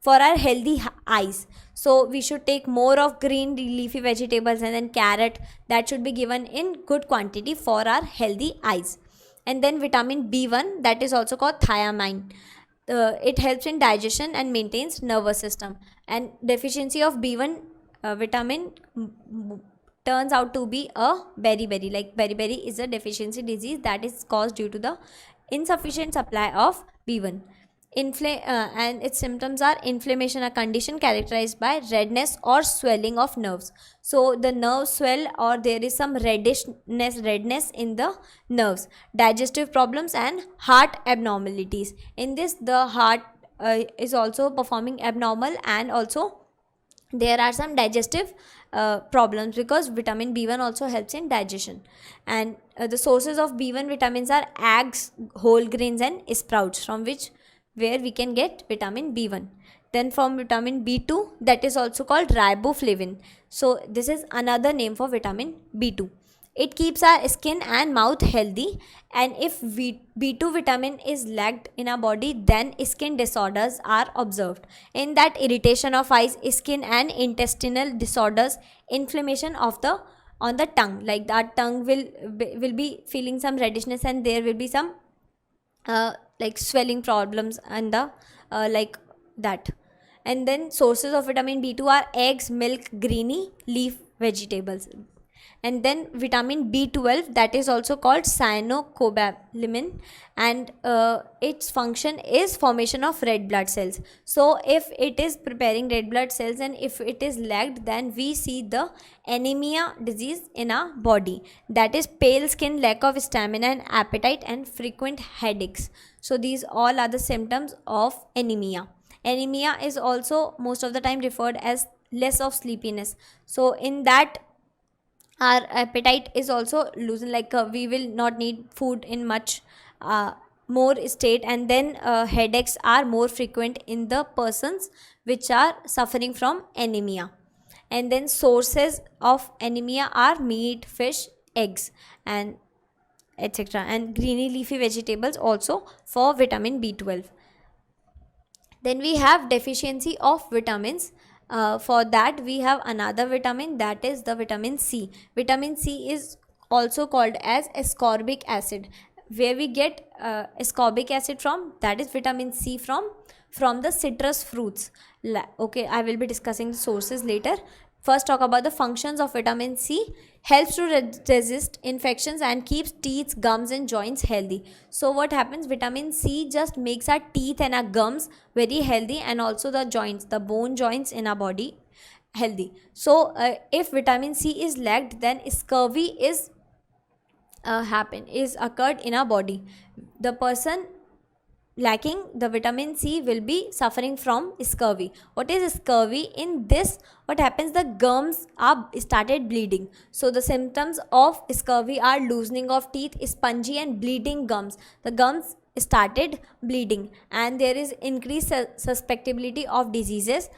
our healthy eyes. So we should take more of green leafy vegetables, and then carrot, that should be given in good quantity for our healthy eyes. And then vitamin B1, that is also called thiamine. It helps in digestion and maintains nervous system. And deficiency of B1 vitamin turns out to be a beriberi. Like beriberi is a deficiency disease that is caused due to the insufficient supply of B1. And its symptoms are inflammation, a condition characterized by redness or swelling of nerves. So the nerves swell, or there is some redness in the nerves. Digestive problems and heart abnormalities. In this, the heart is also performing abnormal, and also there are some digestive problems, because vitamin B1 also helps in digestion. And the sources of B1 vitamins are eggs, whole grains and sprouts, from where we can get vitamin B1. Then from vitamin B2, that is also called riboflavin. So this is another name for vitamin B2. It keeps our skin and mouth healthy, and if B2 vitamin is lacked in our body, then skin disorders are observed. In that, irritation of eyes, skin and intestinal disorders, inflammation of on the tongue, like that tongue will be feeling some reddishness, and there will be some like swelling problems and the like that. And then sources of vitamin B2 are eggs, milk, greeny leaf vegetables. And then vitamin B12, that is also called cyanocobalamin, and its function is formation of red blood cells. So if it is preparing red blood cells, and if it is lacked, then we see the anemia disease in our body, that is pale skin, lack of stamina and appetite, and frequent headaches. So these all are the symptoms of anemia. Anemia is also most of the time referred as less of sleepiness. So in that, our appetite is also loosened, like we will not need food in much more state. And then headaches are more frequent in the persons which are suffering from anemia. And then sources of anemia are meat, fish, eggs and etc. and greeny leafy vegetables also for vitamin B12. Then we have deficiency of vitamins. For that we have another vitamin, that is the vitamin C. Vitamin C is also called as ascorbic acid. Where we get ascorbic acid from? That is vitamin C from the citrus fruits. Okay, I will be discussing the sources later. First, talk about the functions of vitamin C. Helps to resist infections and keeps teeth, gums and joints healthy. So what happens? Vitamin C just makes our teeth and our gums very healthy, and also the joints, the bone joints in our body healthy. So if vitamin C is lacked, then scurvy is occurred in our body. The person lacking the vitamin C will be suffering from scurvy. What is scurvy? In this, what happens? The gums are started bleeding. So the symptoms of scurvy are loosening of teeth, spongy and bleeding gums. The gums started bleeding, and there is increased susceptibility of diseases,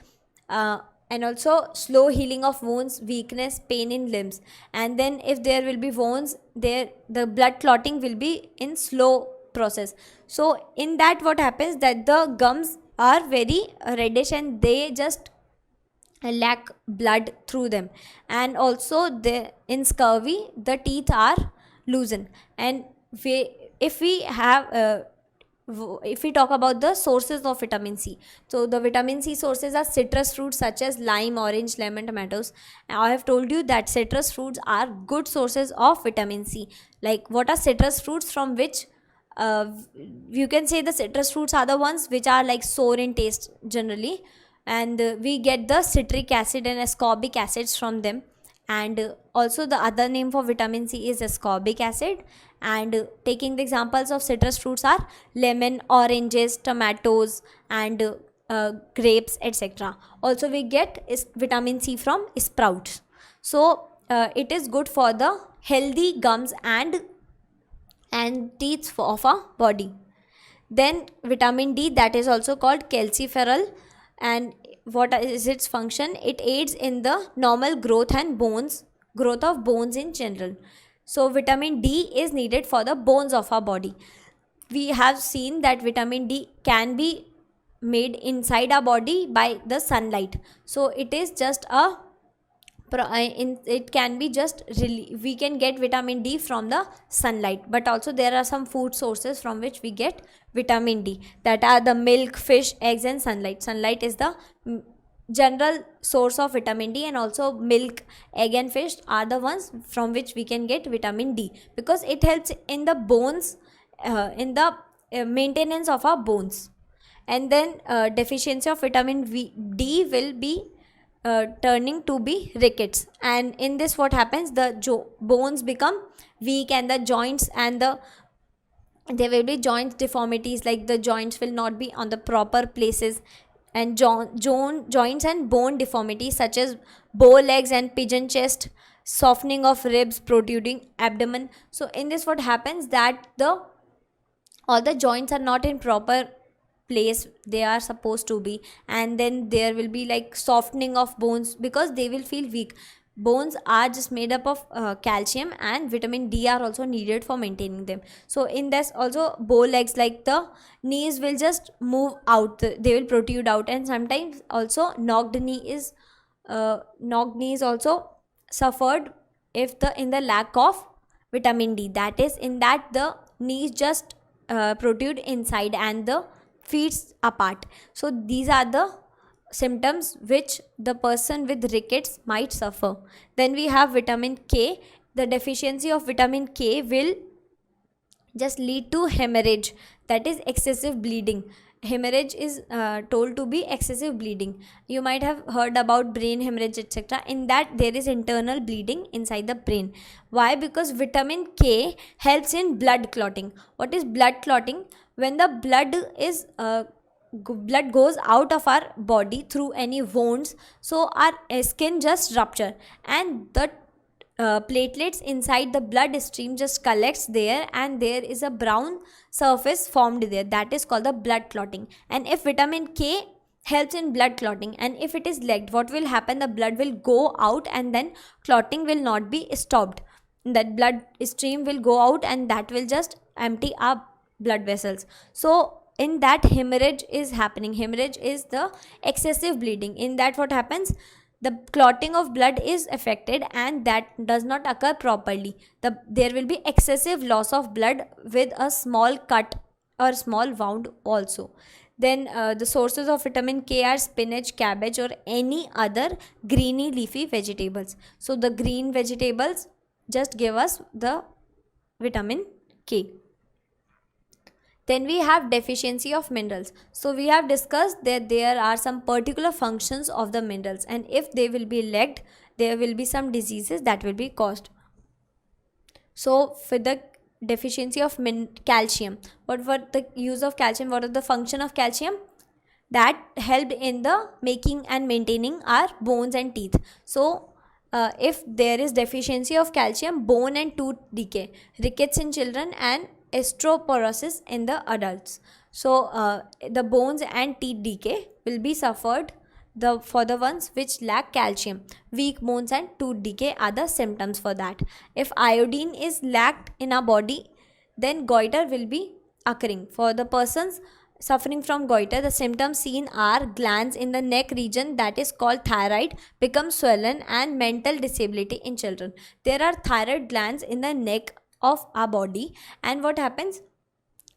and also slow healing of wounds, weakness, pain in limbs. And then if there will be wounds, there the blood clotting will be in slow process. So in that, what happens? That the gums are very reddish, and they just lack blood through them. And also in scurvy the teeth are loosened. And if we have if we talk about the sources of vitamin C, so the vitamin C sources are citrus fruits such as lime, orange, lemon, tomatoes. I have told you that citrus fruits are good sources of vitamin C. Like, what are citrus fruits? From which you can say the citrus fruits are the ones which are like sour in taste generally, and we get the citric acid and ascorbic acids from them. And also the other name for vitamin C is ascorbic acid. And taking the examples of citrus fruits are lemon, oranges, tomatoes, and grapes, etc. Also we get is vitamin C from sprouts. So it is good for the healthy gums and teeth of our body. Then vitamin D, that is also called calciferol. And what is its function? It aids in the normal growth of bones in general. So vitamin D is needed for the bones of our body. We have seen that vitamin D can be made inside our body by the sunlight. So it is just a it can be just we can get vitamin D from the sunlight. But also there are some food sources from which we get vitamin D, that are the milk, fish, eggs, and sunlight is the general source of vitamin D. And also milk, egg, and fish are the ones from which we can get vitamin D, because it helps in the bones, in the maintenance of our bones. And then deficiency of vitamin D will be turning to be rickets. And in this what happens, the bones become weak, and the joints and there will be joint deformities, like the joints will not be on the proper places. And joints and bone deformities such as bow legs and pigeon chest, softening of ribs, protruding abdomen. So in this what happens, that all the joints are not in proper place they are supposed to be. And then there will be like softening of bones, because they will feel weak. Bones are just made up of calcium, and vitamin D are also needed for maintaining them. So in this also bow legs, like the knees will just move out, they will protrude out. And sometimes also knocked knees also suffered if in the lack of vitamin D, that is in that the knees just protrude inside and the feet apart. So these are the symptoms which the person with rickets might suffer. Then we have vitamin K. The deficiency of vitamin K will just lead to hemorrhage, that is excessive bleeding. Hemorrhage is told to be excessive bleeding. You might have heard about brain hemorrhage, etc. In that there is internal bleeding inside the brain. Why? Because vitamin K helps in blood clotting. What is blood clotting? When the blood goes out of our body through any wounds, so our skin just rupture, and the platelets inside the blood stream just collects there, and there is a brown surface formed there, that is called the blood clotting. And if vitamin K helps in blood clotting, and if it is lacked, what will happen? The blood will go out, and then clotting will not be stopped. That blood stream will go out, and that will just empty our blood vessels. So in that hemorrhage is happening. Hemorrhage is the excessive bleeding. In that what happens? The clotting of blood is affected, and that does not occur properly. There will be excessive loss of blood with a small cut or small wound also. Then the sources of vitamin K are spinach, cabbage, or any other greeny leafy vegetables. So the green vegetables just give us the vitamin K. Then we have deficiency of minerals. So we have discussed that there are some particular functions of the minerals, and if they will be lacked, there will be some diseases that will be caused. So for the deficiency of calcium, what were the use of calcium? What is the function of calcium? That helped in the making and maintaining our bones and teeth. So if there is deficiency of calcium, bone and tooth decay, rickets in children, and osteoporosis in the adults. So the bones and teeth decay will be suffered for the ones which lack calcium. Weak bones and tooth decay are the symptoms for that. If iodine is lacked in our body, then goiter will be occurring. For the persons suffering from goiter, the symptoms seen are glands in the neck region, that is called thyroid, become swollen, and mental disability in children. There are thyroid glands in the neck of our body, and what happens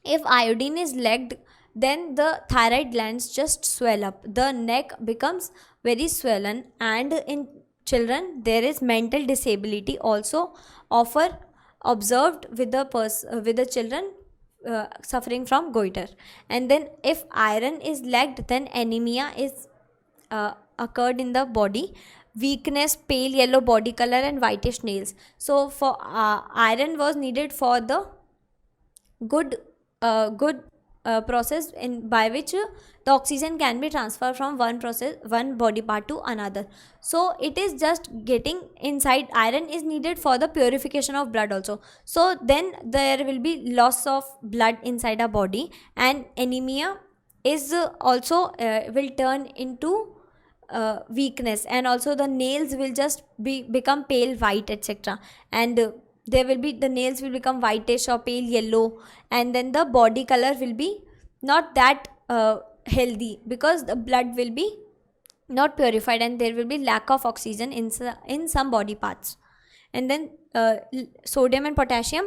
if iodine is lacked, then the thyroid glands just swell up, the neck becomes very swollen, and in children there is mental disability also often observed with the children suffering from goiter. And then if iron is lacked, then anemia is occurred in the body, weakness, pale yellow body color, and whitish nails. So for iron was needed for the good process in by which the oxygen can be transferred from one body part to another. So it is just getting inside. Iron is needed for the purification of blood also, so then there will be loss of blood inside our body, and anemia is also will turn into weakness, and also the nails will just become pale white, etc. And there will be, the nails will become whitish or pale yellow, and then the body color will be not that healthy, because the blood will be not purified, and there will be lack of oxygen in some body parts. And then sodium and potassium,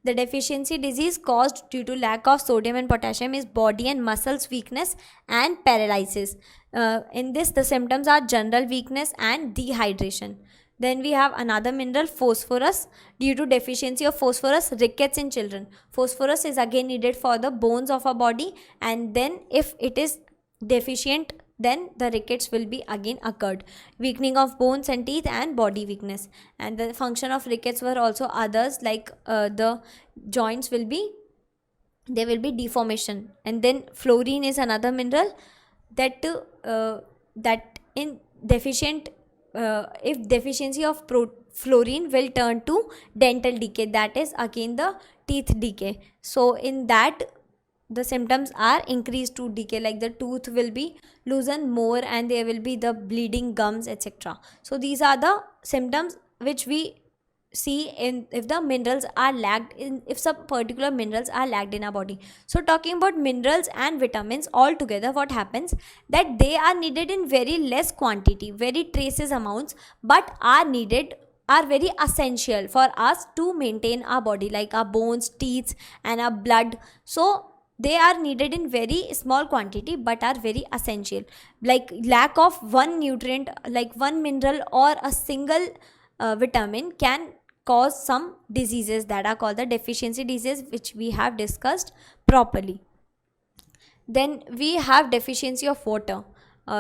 the deficiency disease caused due to lack of sodium and potassium is body and muscles weakness and paralysis. In this, the symptoms are general weakness and dehydration. Then we have another mineral, phosphorus. Due to deficiency of phosphorus, rickets in children. Phosphorus is again needed for the bones of our body, and then if it is deficient, then the rickets will be again occurred. Weakening of bones and teeth and body weakness. And the function of rickets were also others, like the joints will be, there will be deformation. And then fluorine is another mineral that that in deficient if deficiency of fluorine will turn to dental decay, that is again the teeth decay. So in that, the symptoms are increased tooth decay, like the tooth will be loosen more, and there will be the bleeding gums, etc. So these are the symptoms which we see in if the minerals are lacked in, if some particular minerals are lacked in our body. So talking about minerals and vitamins all together, what happens that they are needed in very less quantity, very traces amounts, but are needed, are very essential for us to maintain our body, like our bones, teeth, and our blood. So they are needed in very small quantity but are very essential. Like lack of one nutrient, like one mineral or a single vitamin can cause some diseases that are called the deficiency disease, which we have discussed properly. Then we have deficiency of water.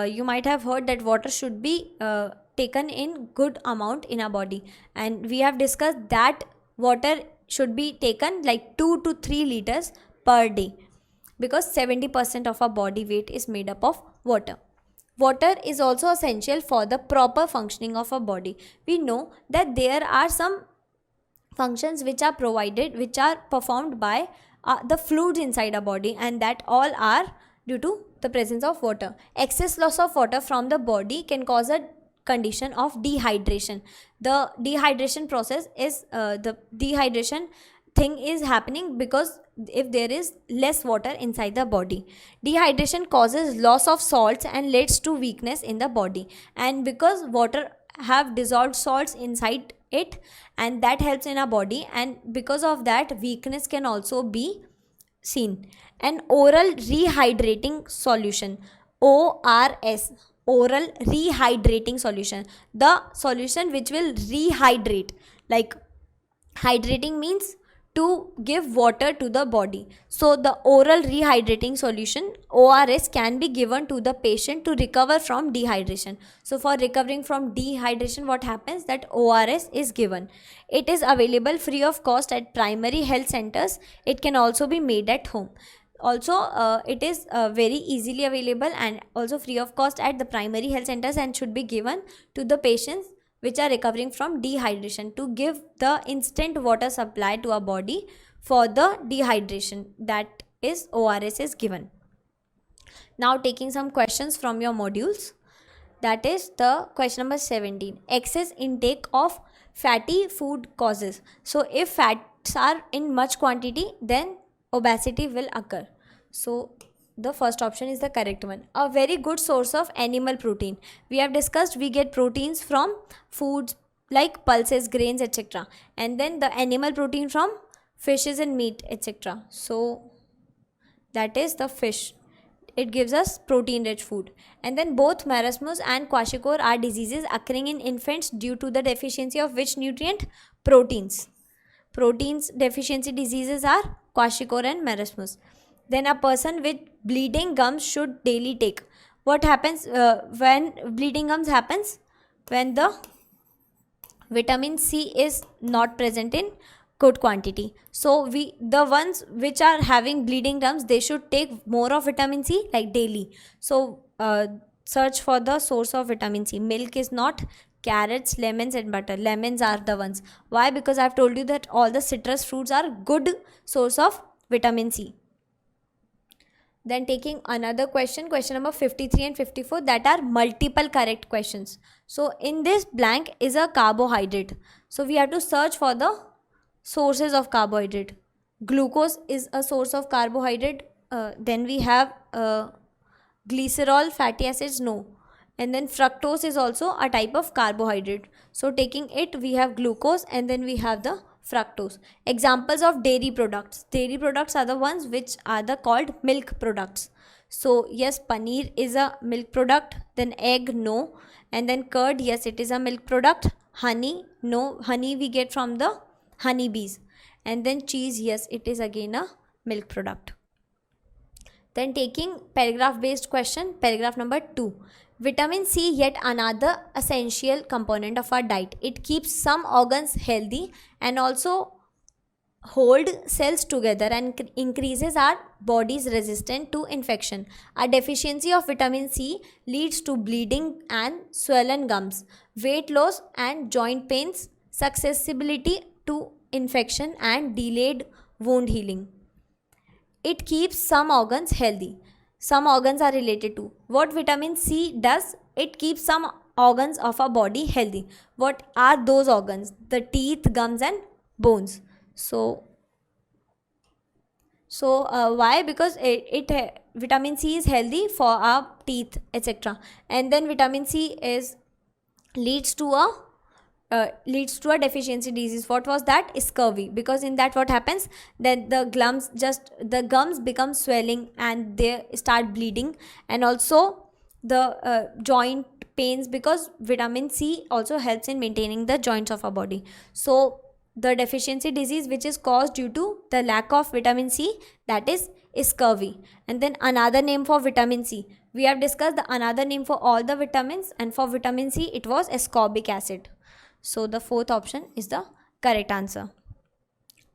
You might have heard that water should be taken in good amount in our body, and we have discussed that water should be taken like 2 to 3 liters per day, because 70% of our body weight is made up of water. Water is also essential for the proper functioning of our body. We know that there are some functions which are provided, which are performed by the fluids inside our body, and that all are due to the presence of water. Excess loss of water from the body can cause a condition of dehydration. The dehydration process is the dehydration thing is happening because if there is less water inside the body. Dehydration causes loss of salts and leads to weakness in the body, and because water have dissolved salts inside it, and that helps in our body, and because of that weakness can also be seen. An oral rehydrating solution, ORS, oral rehydrating solution, the solution which will rehydrate, like hydrating means to give water to the body. So the oral rehydrating solution, ORS, can be given to the patient to recover from dehydration. So for recovering from dehydration, what happens that ORS is given. It is available free of cost at primary health centers. It can also be made at home. Also it is very easily available and also free of cost at the primary health centers, and should be given to the patients which are recovering from dehydration, to give the instant water supply to our body for the dehydration, that is ORS is given. Now taking some questions from your modules, that is the question number 17, excess intake of fatty food causes. So if fats are in much quantity, then obesity will occur. So the first option is the correct one. A very good source of animal protein. We have discussed we get proteins from foods like pulses, grains, etc. And then the animal protein from fishes and meat, etc. So that is the fish. It gives us protein rich food. And then both marasmus and kwashiorkor are diseases occurring in infants due to the deficiency of which nutrient? Proteins. Proteins deficiency diseases are kwashiorkor and marasmus. Then a person with bleeding gums should daily take. What happens when bleeding gums happens? When the vitamin C is not present in good quantity. So the ones which are having bleeding gums, they should take more of vitamin C like daily. So search for the source of vitamin C. Milk is not. Carrots, lemons and butter. Lemons are the ones. Why? Because I've told you that all the citrus fruits are good source of vitamin C. Then taking another question number 53 and 54, that are multiple correct questions. So in this blank is a carbohydrate. So we have to search for the sources of carbohydrate. Glucose is a source of carbohydrate. Then we have glycerol, fatty acids, no. And then fructose is also a type of carbohydrate. So taking it, we have glucose and then we have the fructose. Examples of dairy products. Dairy products are the ones which are the called milk products. So yes, paneer is a milk product. Then egg, no. And then curd, yes, it is a milk product. Honey, no. Honey we get from the honeybees. And then cheese, yes, it is again a milk product. Then taking paragraph based question, paragraph number 2. Vitamin C, yet another essential component of our diet. It keeps some organs healthy and also hold cells together and increases our body's resistance to infection. A deficiency of vitamin C leads to bleeding and swollen gums, weight loss and joint pains, susceptibility to infection and delayed wound healing. It keeps some organs healthy. Some organs are related to what vitamin C does. It keeps some organs of our body healthy. What are those organs? The teeth, gums and bones. So why? Because vitamin C is healthy for our teeth, etc. And then vitamin C leads to a deficiency disease. What was that? Scurvy. Because in that what happens, that the gums become swelling and they start bleeding, and also the joint pains, because vitamin C also helps in maintaining the joints of our body. So the deficiency disease which is caused due to the lack of vitamin C, that is scurvy. And then another name for vitamin C, we have discussed the another name for all the vitamins, and for vitamin C it was ascorbic acid. So the fourth option is the correct answer.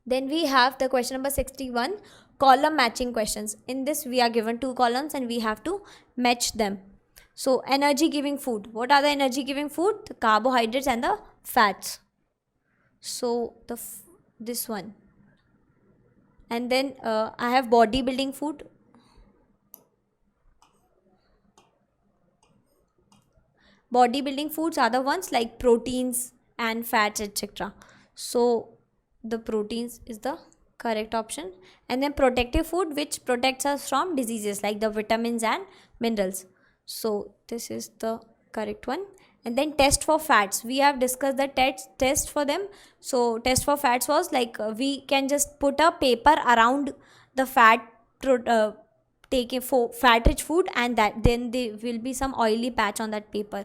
Then we have the question number 61, column matching questions. In this we are given 2 columns and we have to match them. So energy giving food. What are the energy giving food? The carbohydrates and the fats. So this one. And then I have bodybuilding food. Bodybuilding foods are the ones like proteins and fats, etc. So the proteins is the correct option. And then protective food, which protects us from diseases like the vitamins and minerals. So this is the correct one. And then test for fats, we have discussed the test for them. So test for fats was like we can just put a paper around the fat, take for fat rich food, and that then there will be some oily patch on that paper.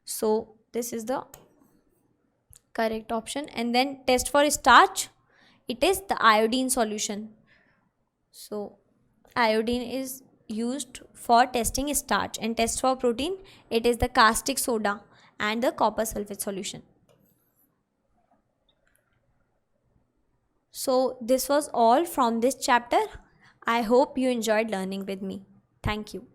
So this is the correct option. And then test for starch, it is the iodine solution. So iodine is used for testing starch. And test for protein, it is the caustic soda and the copper sulfate solution. So this was all from this chapter. I hope you enjoyed learning with me. Thank you.